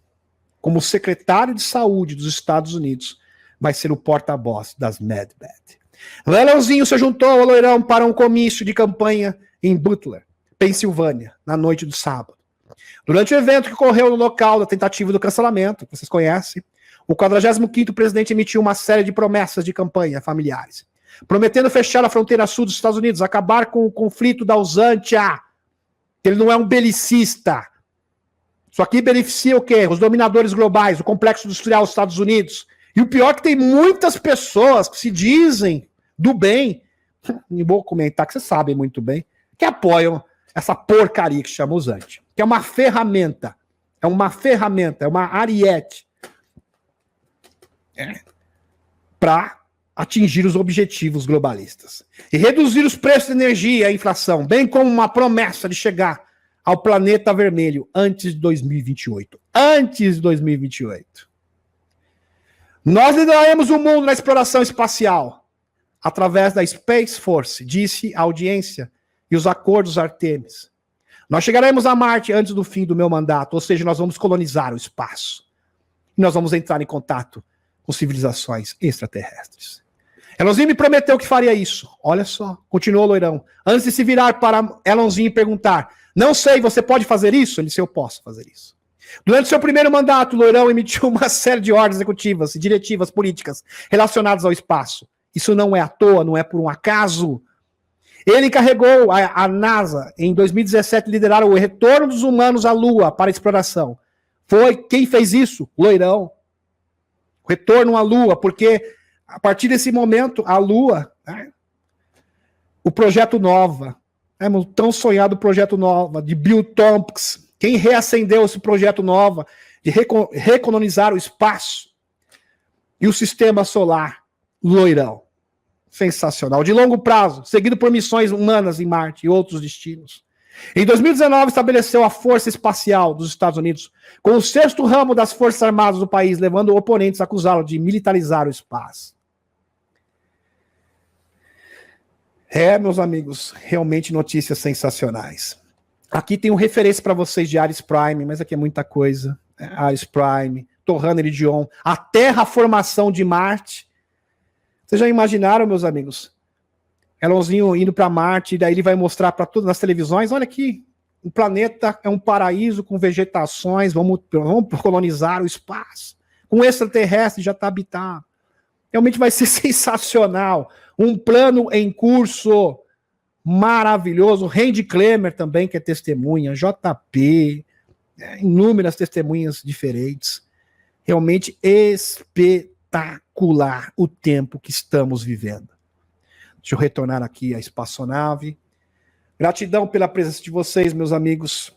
como secretário de saúde dos Estados Unidos, vai ser o porta-voz das MedBed. O Elonzinho se juntou ao Loirão para um comício de campanha em Butler, Pensilvânia, na noite do sábado. Durante o evento que ocorreu no local da tentativa do cancelamento, que vocês conhecem, o 45º presidente emitiu uma série de promessas de campanha familiares, prometendo fechar a fronteira sul dos Estados Unidos, acabar com o conflito da Usântia. Ele não é um belicista. Isso aqui beneficia o quê? Os dominadores globais, o complexo industrial dos Estados Unidos. E o pior é que tem muitas pessoas que se dizem do bem, não vou comentar que vocês sabem muito bem, que apoiam essa porcaria que se chama Usante, que é uma ferramenta, é uma ariete para atingir os objetivos globalistas. E reduzir os preços de energia e a inflação, bem como uma promessa de chegar ao planeta vermelho antes de 2028. Antes de 2028. Nós lideraremos o mundo na exploração espacial através da Space Force, disse a audiência, e os acordos Artemis. Nós chegaremos a Marte antes do fim do meu mandato, ou seja, nós vamos colonizar o espaço. E nós vamos entrar em contato com civilizações extraterrestres. Elonzinho me prometeu que faria isso. Olha só, continuou Loirão. Antes de se virar para Elonzinho e perguntar, não sei, você pode fazer isso? Ele disse, eu posso fazer isso. Durante seu primeiro mandato, Loirão emitiu uma série de ordens executivas e diretivas políticas relacionadas ao espaço. Isso não é à toa, não é por um acaso. Ele encarregou a NASA, em 2017, liderar o retorno dos humanos à Lua para exploração. Foi quem fez isso? Loirão. Retorno à Lua, porque a partir desse momento, a Lua, né, o Projeto Nova, o tão sonhado Projeto Nova, de Bill Tompkins, quem reacendeu esse Projeto Nova, de recolonizar o espaço e o sistema solar, Loirão. Sensacional. De longo prazo, seguido por missões humanas em Marte e outros destinos. Em 2019, estabeleceu a Força Espacial dos Estados Unidos com o 6º ramo das Forças Armadas do país, levando oponentes a acusá-lo de militarizar o espaço. Meus amigos, realmente notícias sensacionais. Aqui tem um referência para vocês de Ares Prime, mas aqui é muita coisa. Ares Prime, Torrano Iridion, a terraformação de Marte. Vocês já imaginaram, meus amigos? Elonzinho indo para Marte, e daí ele vai mostrar para todas nas televisões, olha aqui, o planeta é um paraíso com vegetações, vamos colonizar o espaço. Com extraterrestre já está habitado. Realmente vai ser sensacional. Um plano em curso maravilhoso. Randy Klemer também, que é testemunha, JP, inúmeras testemunhas diferentes. Realmente espetacular o tempo que estamos vivendo. Deixa eu retornar aqui à espaçonave. Gratidão pela presença de vocês, meus amigos.